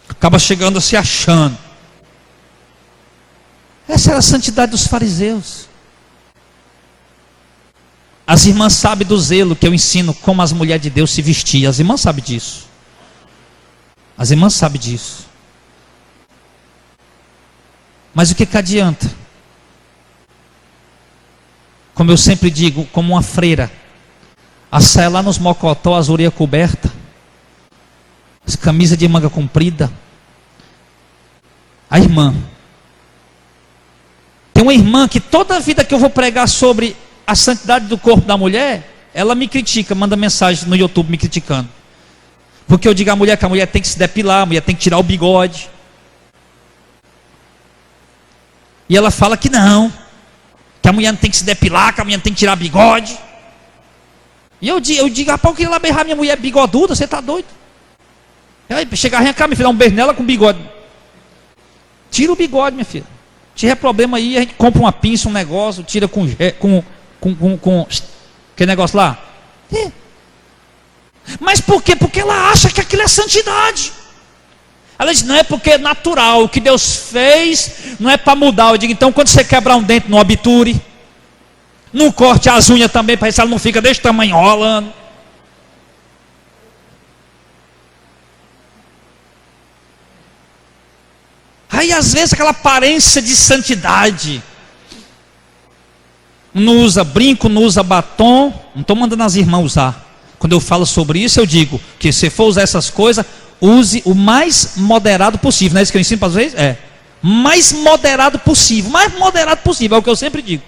Acaba chegando se achando. Essa era a santidade dos fariseus. As irmãs sabem do zelo que eu ensino como as mulheres de Deus se vestiam. As irmãs sabem disso. As irmãs sabem disso. Mas o que adianta? Como eu sempre digo, como uma freira, a saia lá nos mocotó, as orelhas cobertas, as camisas de manga comprida. A irmã. Tem uma irmã que toda a vida que eu vou pregar sobre a santidade do corpo da mulher, ela me critica, manda mensagem no YouTube me criticando. Porque eu digo à mulher que a mulher tem que se depilar, a mulher tem que tirar o bigode. E ela fala que não, que a mulher não tem que se depilar, que a mulher não tem que tirar bigode. E eu digo, rapaz, eu queria lá berrar minha mulher bigoduda, você está doido? Aí chegar, vem cá, minha filha, dar um beijo nela com bigode. Tira o bigode, minha filha. Se tiver problema aí, a gente compra uma pinça, um negócio, tira com aquele negócio lá. Mas por quê? Porque ela acha que aquilo é santidade. Ela diz, não é porque é natural, o que Deus fez não é para mudar. Eu digo, então quando você quebrar um dente, não obture, não corte as unhas também, para ver se ela não fica desse tamanho enrolando. Aí às vezes aquela aparência de santidade, não usa brinco, não usa batom. Não estou mandando as irmãs usar. Quando eu falo sobre isso, eu digo que se for usar essas coisas, use o mais moderado possível. Não é isso que eu ensino para vocês? É. Mais moderado possível. Mais moderado possível, é o que eu sempre digo.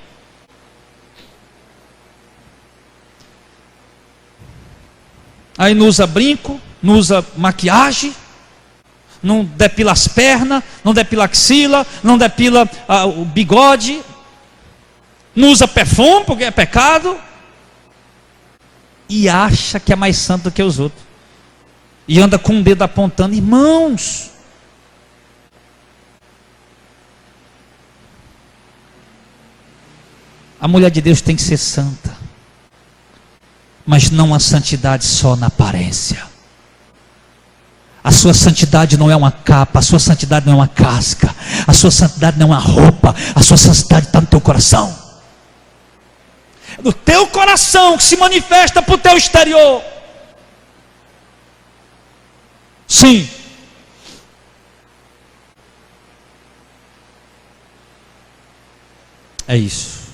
Aí não usa brinco, não usa maquiagem, não depila as pernas, não depila a axila, não depila o bigode, não usa perfume porque é pecado, e acha que é mais santo do que os outros, e anda com o dedo apontando. Irmãos, a mulher de Deus tem que ser santa, mas não a santidade só na aparência. A sua santidade não é uma capa, a sua santidade não é uma casca, a sua santidade não é uma roupa, a sua santidade está no teu coração. É no teu coração que se manifesta para o teu exterior. Sim. É isso.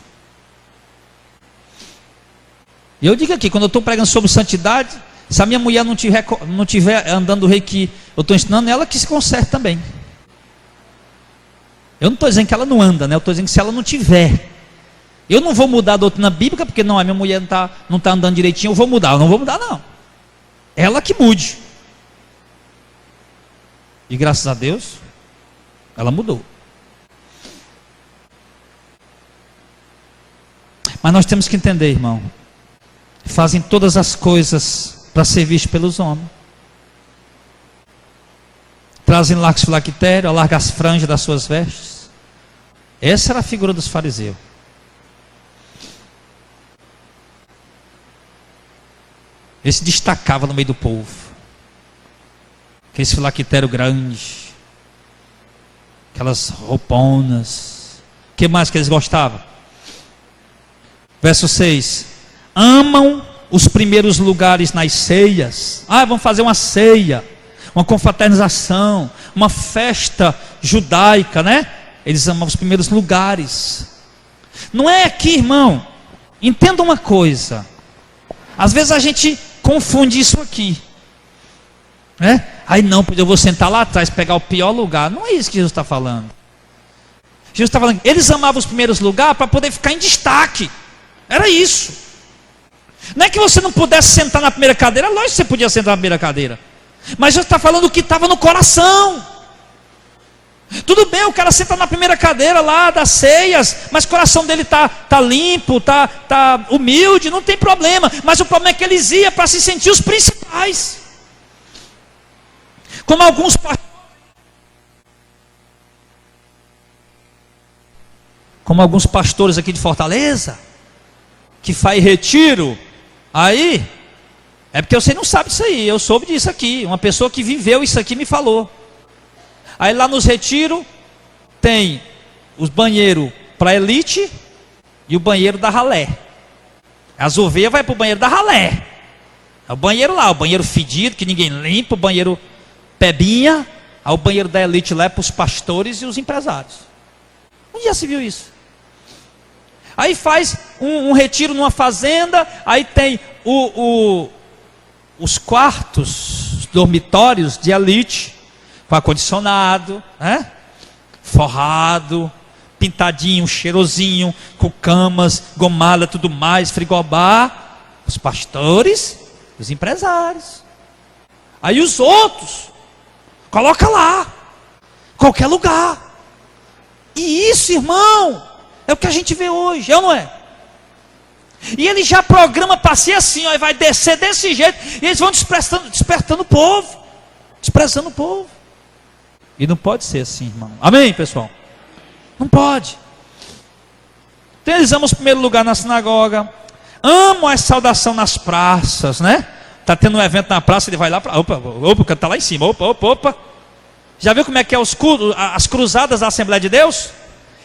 E eu digo aqui, quando eu estou pregando sobre santidade, se a minha mulher não tiver andando do rei que eu estou ensinando, ela que se conserte também. Eu não estou dizendo que ela não anda, né? Eu estou dizendo que se ela não tiver, eu não vou mudar a doutrina bíblica, porque não, a minha mulher não está andando direitinho, eu vou mudar. Eu não vou mudar, não. Ela que mude. E graças a Deus, ela mudou. Mas nós temos que entender, irmão, fazem todas as coisas para ser visto pelos homens. Trazem largos filactérios, alarga as franjas das suas vestes. Essa era a figura dos fariseus. Ele se destacava no meio do povo. Aqueles filactérios grandes, aquelas rouponas. O que mais que eles gostavam? Verso 6. Amam os primeiros lugares nas ceias. Vamos fazer uma ceia, uma confraternização, uma festa judaica, né? Eles amam os primeiros lugares. Não é aqui, irmão, Entenda uma coisa. Às vezes a gente confunde isso aqui, né? Aí não, porque eu vou sentar lá atrás, pegar o pior lugar. Não é isso que Jesus está falando. Jesus está falando que eles amavam os primeiros lugares para poder ficar em destaque. Era isso. Não é que você não pudesse sentar na primeira cadeira. Lógico que você podia sentar na primeira cadeira. Mas Jesus está falando o que estava no coração. Tudo bem, o cara senta na primeira cadeira lá das ceias, mas o coração dele tá limpo, tá humilde, não tem problema. Mas o problema é que eles iam para se sentir os principais. Como alguns pastores aqui de Fortaleza, que faz retiro, aí, é porque você não sabe disso aí, eu soube disso aqui, uma pessoa que viveu isso aqui me falou. Aí lá nos retiros, tem os banheiros para elite e o banheiro da ralé. As ovelhas vai para o banheiro da ralé. É o banheiro lá, o banheiro fedido, que ninguém limpa, o banheiro pebinha. Aí o banheiro da elite lá é para os pastores e os empresários. Onde já se viu isso? Aí faz um retiro numa fazenda, aí tem os quartos, os dormitórios de elite, com ar-condicionado, né? Forrado, pintadinho, cheirosinho, com camas, gomada, tudo mais, frigobar. Os pastores, os empresários. Aí os outros, coloca lá, qualquer lugar. E isso, irmão, é o que a gente vê hoje, é ou não é? E ele já programa para ser assim, ó, e vai descer desse jeito, e eles vão despertando o povo, desprezando o povo. E não pode ser assim, irmão. Amém, pessoal? Não pode. Então eles amam o primeiro lugar na sinagoga, amam a saudação nas praças, né? Está tendo um evento na praça, ele vai lá, opa, o cara está lá em cima, opa. Já viu como é que é as cruzadas da Assembleia de Deus?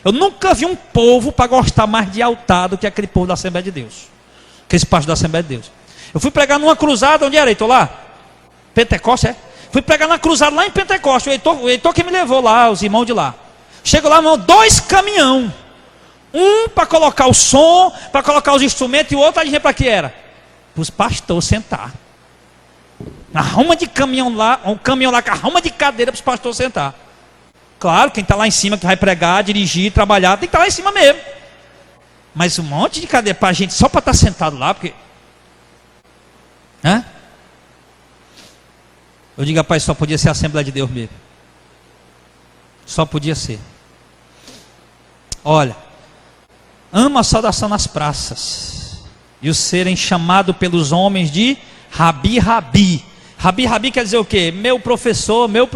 Eu nunca vi um povo para gostar mais de altar do que aquele povo da Assembleia de Deus. Aqueles pastores da Assembleia de Deus. Eu fui pregar numa cruzada, onde era, Heitor, lá? Pentecoste, é? Fui pregar na cruzada lá em Pentecoste, o Heitor que me levou lá, os irmãos de lá. Chego lá, irmão, 2 caminhão. Um para colocar o som, para colocar os instrumentos, e o outro, adivinha para que era? Para os pastores sentar. Na rama de caminhão lá, um caminhão lá com a rama de cadeira para os pastores sentar. Claro, quem está lá em cima, que vai pregar, dirigir, trabalhar, tem que estar lá em cima mesmo. Mas um monte de cadeira para a gente, só para estar sentado lá, porque... Hã? Eu digo, rapaz, só podia ser a Assembleia de Deus mesmo. Só podia ser. Olha, ama a saudação nas praças, e os serem chamados pelos homens de Rabi. Rabi quer dizer o quê? Meu professor, meu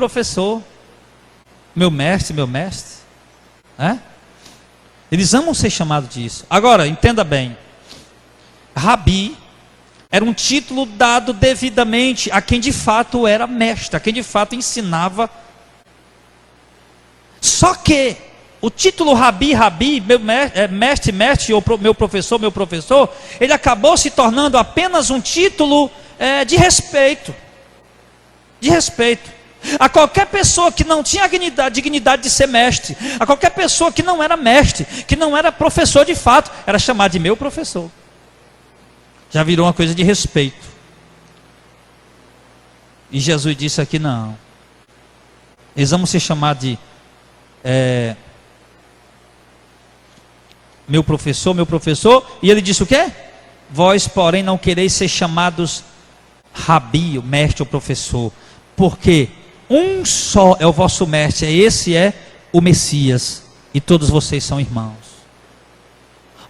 mestre. É? Eles amam ser chamados disso. Agora, entenda bem. Rabi era um título dado devidamente a quem de fato era mestre, a quem de fato ensinava. Só que o título Rabi, mestre, ou meu professor, ele acabou se tornando apenas um título de respeito. De respeito. A qualquer pessoa que não tinha a dignidade de ser mestre, a qualquer pessoa que não era mestre, que não era professor de fato, era chamado de meu professor. Já virou uma coisa de respeito. E Jesus disse aqui, não. Eles vão ser chamados de meu professor, e ele disse o quê? Vós, porém, não quereis ser chamados Rabi, o mestre ou professor, porque um só é o vosso mestre, esse é o Messias, e todos vocês são irmãos.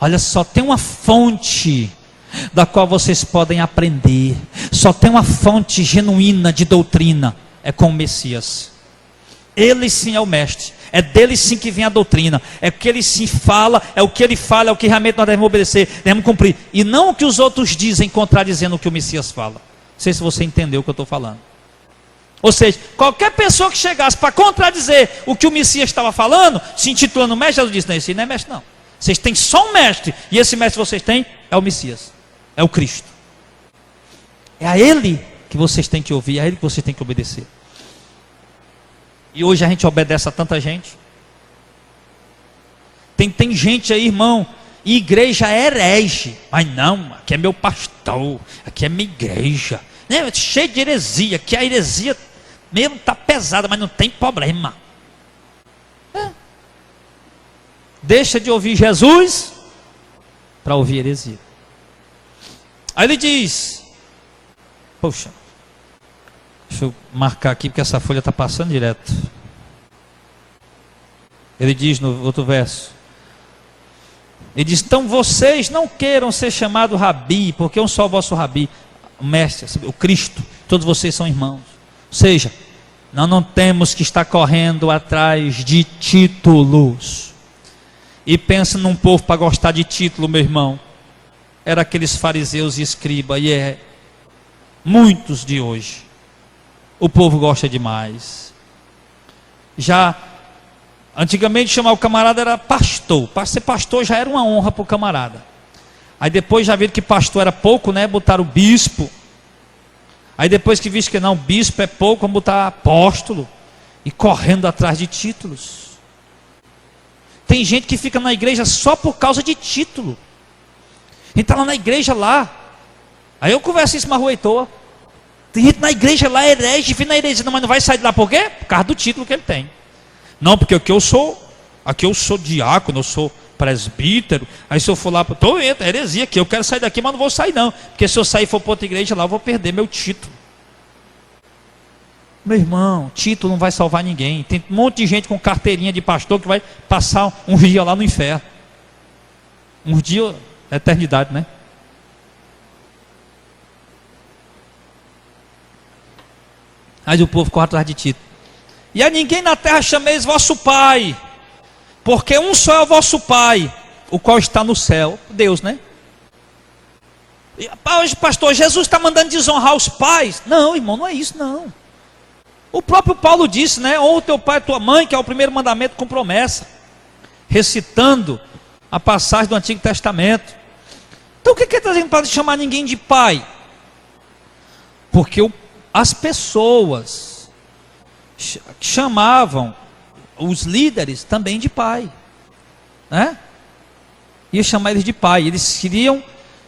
Olha só, tem uma fonte da qual vocês podem aprender, só tem uma fonte genuína de doutrina, é com o Messias. Ele sim é o mestre, é dele sim que vem a doutrina, é o que ele sim fala, é o que ele fala, é o que realmente nós devemos obedecer, devemos cumprir, e não o que os outros dizem contradizendo o que o Messias fala. Não sei se você entendeu o que eu estou falando. Ou seja, qualquer pessoa que chegasse para contradizer o que o Messias estava falando, se intitulando mestre, Jesus disse, não, esse não é mestre não, vocês têm só um mestre, e esse mestre que vocês têm é o Messias, é o Cristo. É a ele que vocês têm que ouvir, é a ele que vocês têm que obedecer. E hoje a gente obedece a tanta gente. Tem gente aí, irmão, igreja herege. Mas não, aqui é meu pastor, aqui é minha igreja. Né? Cheio de heresia, que a heresia mesmo está pesada, mas não tem problema. Deixa de ouvir Jesus para ouvir heresia. Aí ele diz, poxa, deixa eu marcar aqui porque essa folha está passando direto. Ele diz no outro verso, ele diz, então vocês não queiram ser chamados rabi, porque um só o vosso rabi, o mestre, o Cristo, todos vocês são irmãos. Ou seja, nós não temos que estar correndo atrás de títulos. E pensa num povo para gostar de título, meu irmão. Era aqueles fariseus e escribas, e é muitos de hoje. O povo gosta demais. Já antigamente chamar o camarada era pastor. Para ser pastor já era uma honra para o camarada. Aí depois já viram que pastor era pouco, né? Botaram bispo. Aí depois que viram que não, bispo é pouco, vamos botar apóstolo. E correndo atrás de títulos. Tem gente que fica na igreja só por causa de título. A gente está lá na igreja lá. Aí eu converso isso com a rua Heitor. Tem gente na igreja lá, herege, vem na heresia, não, mas não vai sair de lá por quê? Por causa do título que ele tem. Não, porque aqui eu sou diácono, eu sou presbítero. Aí se eu for lá, estou entra, é heresia aqui, eu quero sair daqui, mas não vou sair não. Porque se eu sair e for para outra igreja lá, eu vou perder meu título. Meu irmão, título não vai salvar ninguém. Tem um monte de gente com carteirinha de pastor que vai passar um dia lá no inferno. Um dia, eternidade, né? Aí o povo corre atrás de título. E a ninguém na terra chameis vosso Pai, porque um só é o vosso Pai, o qual está no céu, Deus, né? E, pastor, Jesus está mandando desonrar os pais? Não, irmão, não é isso não. O próprio Paulo disse, né? Honra o teu pai e tua mãe, que é o primeiro mandamento com promessa, recitando a passagem do Antigo Testamento. Então o que ele está dizendo para chamar ninguém de pai? Porque as pessoas chamavam os líderes também de pai, né? Ia chamar eles de pai. Eles queriam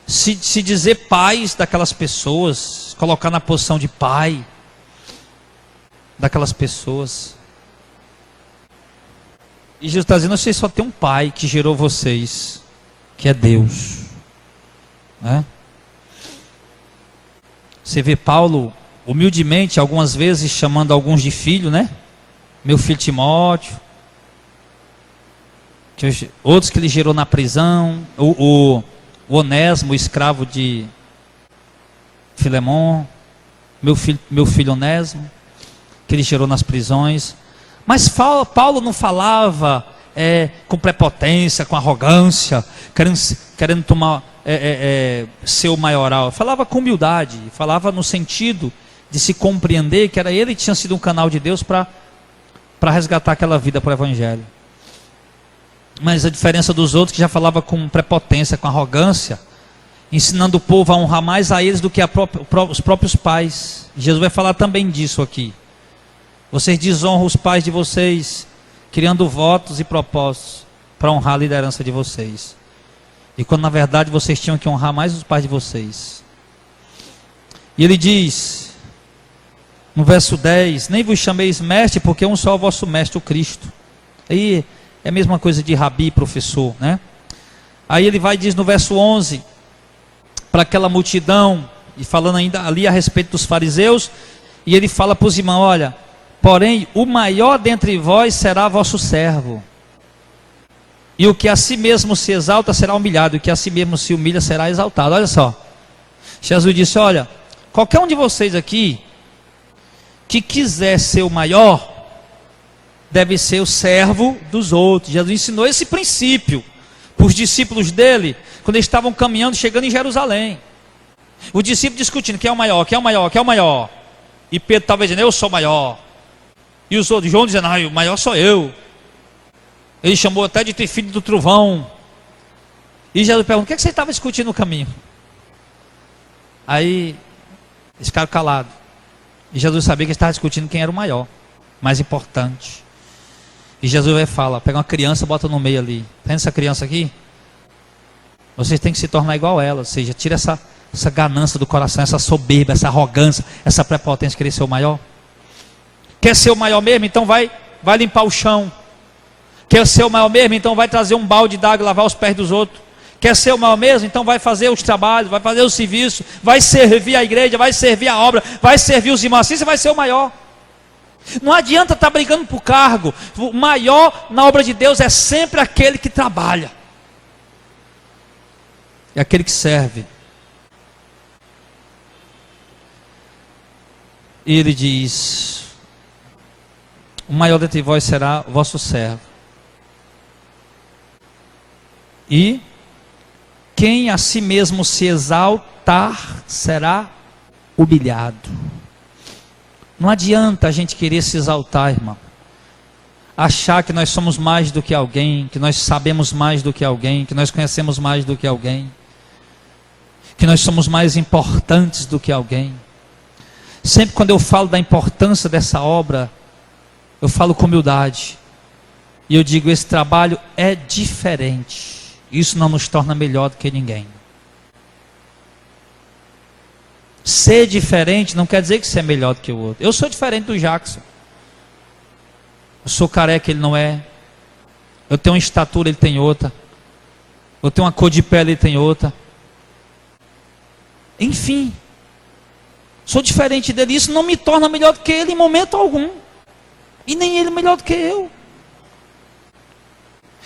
se dizer pais daquelas pessoas, colocar na posição de pai daquelas pessoas. E Jesus está dizendo, vocês só tem um pai que gerou vocês, que é Deus, né? Você vê Paulo humildemente algumas vezes chamando alguns de filho, né? Meu filho Timóteo, outros que ele gerou na prisão, o Onésimo, o escravo de Filemon, meu filho Onésimo, que ele gerou nas prisões. Mas Paulo não falava com prepotência, com arrogância, querendo tomar ser o maioral. Falava com humildade, falava no sentido de se compreender que era ele que tinha sido um canal de Deus para resgatar aquela vida para o Evangelho. Mas a diferença dos outros, que já falava com prepotência, com arrogância, ensinando o povo a honrar mais a eles do que os próprios pais. Jesus vai falar também disso aqui. Vocês desonram os pais de vocês, criando votos e propósitos para honrar a liderança de vocês. E quando na verdade vocês tinham que honrar mais os pais de vocês. E ele diz, no verso 10, nem vos chameis mestre, porque um só é o vosso mestre, o Cristo. Aí é a mesma coisa de rabi, professor, né? Aí ele vai e diz no verso 11, para aquela multidão, e falando ainda ali a respeito dos fariseus, e ele fala para os irmãos, olha, porém o maior dentre vós será vosso servo, e o que a si mesmo se exalta será humilhado, e o que a si mesmo se humilha será exaltado. Olha só, Jesus disse, olha, qualquer um de vocês aqui, que quiser ser o maior, deve ser o servo dos outros. Jesus ensinou esse princípio para os discípulos dele, quando eles estavam caminhando, chegando em Jerusalém. Os discípulos discutindo, quem é o maior, quem é o maior, quem é o maior. E Pedro estava dizendo, eu sou o maior. E os outros, João dizendo, o maior sou eu. Ele chamou até de ter filho do trovão. E Jesus perguntou, o que é que você estava discutindo no caminho? Aí, eles ficaram calados. E Jesus sabia que ele estava discutindo quem era o maior, mais importante. E Jesus vai falar, pega uma criança, bota no meio ali. Tá vendo essa criança aqui? Vocês têm que se tornar igual a ela, ou seja, tira essa ganância do coração, essa soberba, essa arrogância, essa prepotência, querer ser o maior. Quer ser o maior mesmo? Então vai limpar o chão. Quer ser o maior mesmo? Então vai trazer um balde d'água e lavar os pés dos outros. Quer ser o maior mesmo? Então vai fazer os trabalhos, vai fazer o serviço, vai servir a igreja, vai servir a obra, vai servir os irmãos, assim você vai ser o maior. Não adianta estar brigando por cargo. O maior na obra de Deus é sempre aquele que trabalha. É aquele que serve. E ele diz: o maior dentre vós será o vosso servo. E quem a si mesmo se exaltar será humilhado. Não adianta a gente querer se exaltar, irmão. Achar que nós somos mais do que alguém, que nós sabemos mais do que alguém, que nós conhecemos mais do que alguém, que nós somos mais importantes do que alguém. Sempre quando eu falo da importância dessa obra, eu falo com humildade. E eu digo, esse trabalho é diferente. Isso não nos torna melhor do que ninguém. Ser diferente não quer dizer que você é melhor do que o outro. Eu sou diferente do Jackson. Eu sou careca, ele não é. Eu tenho uma estatura, ele tem outra. Eu tenho uma cor de pele, ele tem outra. Enfim, sou diferente dele. Isso não me torna melhor do que ele em momento algum. E nem ele melhor do que eu.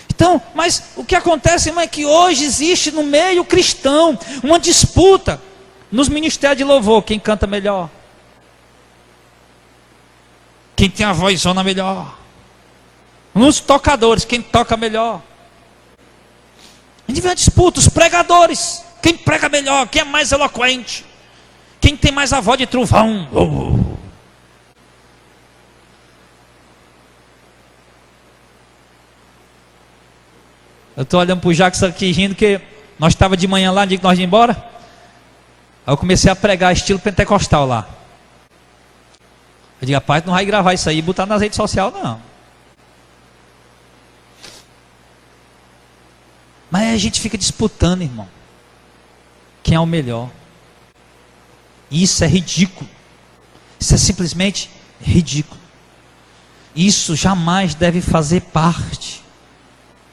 Então, mas o que acontece, irmão, é que hoje existe no meio cristão uma disputa nos ministérios de louvor. Quem canta melhor? Quem tem a vozona melhor? Nos tocadores, quem toca melhor? A gente vê uma disputa, os pregadores. Quem prega melhor? Quem é mais eloquente? Quem tem mais a voz de trovão? Eu estou olhando para o Jackson aqui rindo, que nós estávamos de manhã lá, no dia que nós íamos embora. Aí eu comecei a pregar estilo pentecostal lá. Eu digo, rapaz, não vai gravar isso aí e botar nas redes sociais, não. Mas aí a gente fica disputando, irmão. Quem é o melhor? Isso é ridículo. Isso é simplesmente ridículo. Isso jamais deve fazer parte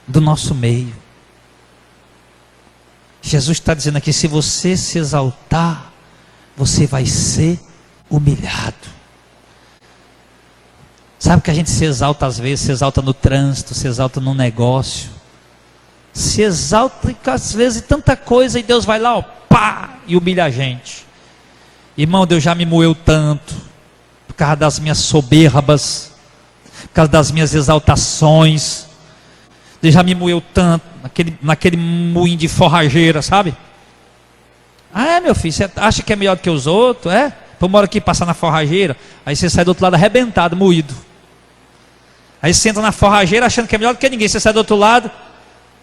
do nosso meio. Jesus está dizendo aqui: se você se exaltar, você vai ser humilhado. Sabe que a gente se exalta às vezes, se exalta no trânsito, se exalta no negócio, se exalta às vezes tanta coisa, e Deus vai lá, ó, pá, e humilha a gente. Irmão, Deus já me moeu tanto, por causa das minhas soberbas, por causa das minhas exaltações. Deus já me moeu tanto, naquele moinho de forrageira, sabe? Ah, meu filho, você acha que é melhor do que os outros? É? Então mora aqui passar na forrageira, aí você sai do outro lado arrebentado, moído. Aí você entra na forrageira achando que é melhor do que ninguém, você sai do outro lado,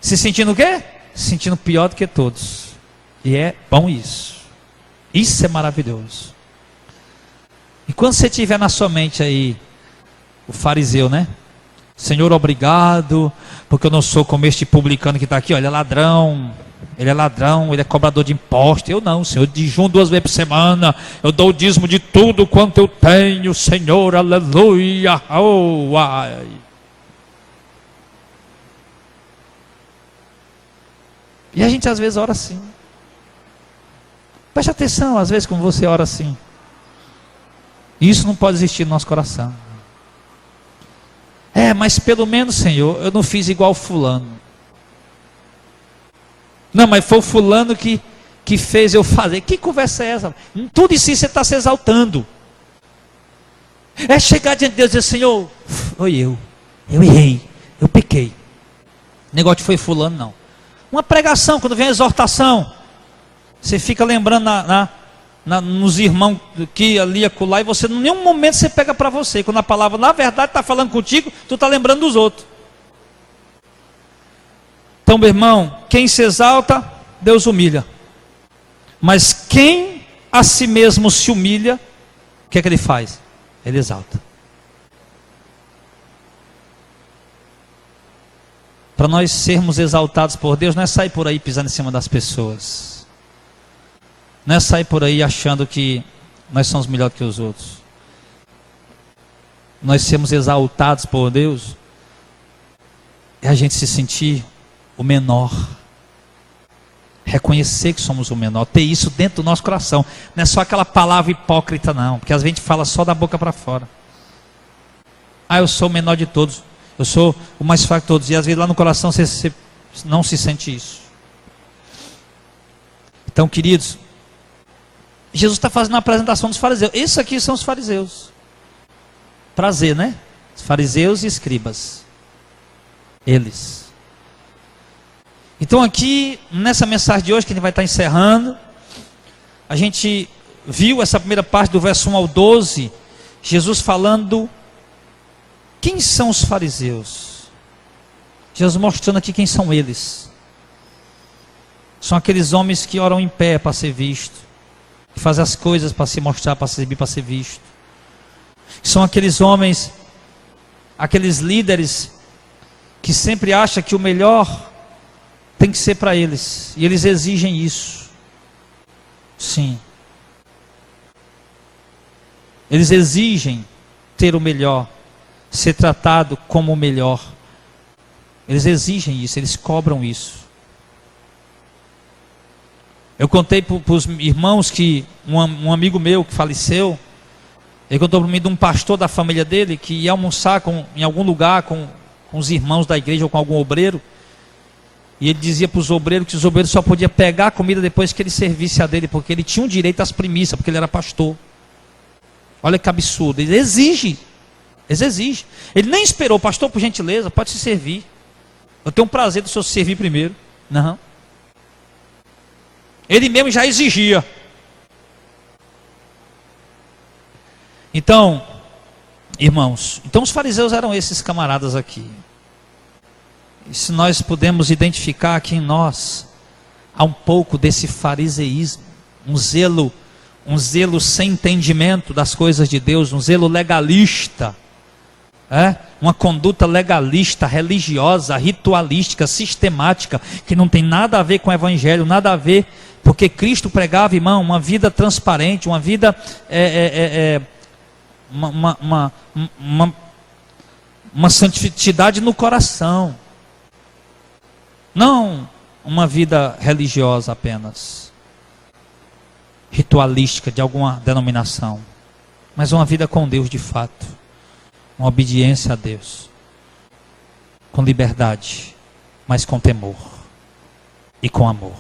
se sentindo o quê? Se sentindo pior do que todos. E é bom isso. Isso é maravilhoso. E quando você tiver na sua mente aí o fariseu, né? Senhor, obrigado, porque eu não sou como este publicano que está aqui, ó, ele é ladrão, ele é cobrador de impostos. Eu não, Senhor, eu jejuo 2 vezes por semana, eu dou o dízimo de tudo quanto eu tenho, Senhor, aleluia, oh, ai. E a gente às vezes ora assim. Preste atenção, às vezes, como você ora assim. Isso não pode existir no nosso coração. É, mas pelo menos, Senhor, eu não fiz igual fulano. Não, mas foi o fulano que fez eu fazer. Que conversa é essa? Em tudo isso você está se exaltando. É chegar diante de Deus e dizer: Senhor, foi eu errei, eu pequei. O negócio foi fulano, não. Uma pregação, quando vem a exortação, você fica lembrando nos irmãos que ali acolá, e você em nenhum momento você pega para você. Quando a palavra na verdade está falando contigo, tu está lembrando dos outros. Então, meu irmão, quem se exalta, Deus humilha. Mas quem a si mesmo se humilha, o que é que ele faz? Ele exalta. para nós sermos exaltados por Deus, não é sair por aí pisando em cima das pessoas. Não é sair por aí achando que nós somos melhor que os outros. Nós sermos exaltados por Deus é a gente se sentir o menor. Reconhecer que somos o menor, ter isso dentro do nosso coração. Não é só aquela palavra hipócrita não, porque às vezes a gente fala só da boca para fora. Ah, eu sou o menor de todos, eu sou o mais fraco de todos. E às vezes lá no coração você não se sente isso. Então, queridos, Jesus está fazendo a apresentação dos fariseus. Esses aqui são os fariseus. Prazer, né? Os fariseus e escribas. Eles. Então aqui, nessa mensagem de hoje, que a gente vai estar encerrando, a gente viu essa primeira parte do verso 1 ao 12, Jesus falando, quem são os fariseus? Jesus mostrando aqui quem são eles. São aqueles homens que oram em pé para ser visto, que fazem as coisas para se mostrar, para se exibir, para ser visto. São aqueles homens, aqueles líderes, que sempre acham que o melhor tem que ser para eles, e eles exigem isso. Sim. Eles exigem ter o melhor, ser tratado como o melhor. Eles exigem isso, eles cobram isso. Eu contei para os irmãos que um amigo meu que faleceu, ele contou para mim de um pastor da família dele que ia almoçar em algum lugar com os irmãos da igreja ou com algum obreiro. E ele dizia para os obreiros que os obreiros só podiam pegar a comida depois que ele servisse a dele, porque ele tinha o direito às primícias, porque ele era pastor. Olha que absurdo. Ele exige. Eles exigem. Ele nem esperou, pastor, por gentileza, pode se servir. Eu tenho um prazer do senhor se servir primeiro. Não. Ele mesmo já exigia. Então, irmãos, então os fariseus eram esses camaradas aqui. E se nós podemos identificar aqui em nós, há um pouco desse fariseísmo, um zelo sem entendimento das coisas de Deus, um zelo legalista, uma conduta legalista, religiosa, ritualística, sistemática, que não tem nada a ver com o evangelho, nada a ver, porque Cristo pregava, irmão, uma vida transparente, uma vida, uma santidade no coração. Não uma vida religiosa apenas, ritualística de alguma denominação, mas uma vida com Deus de fato, uma obediência a Deus, com liberdade, mas com temor e com amor.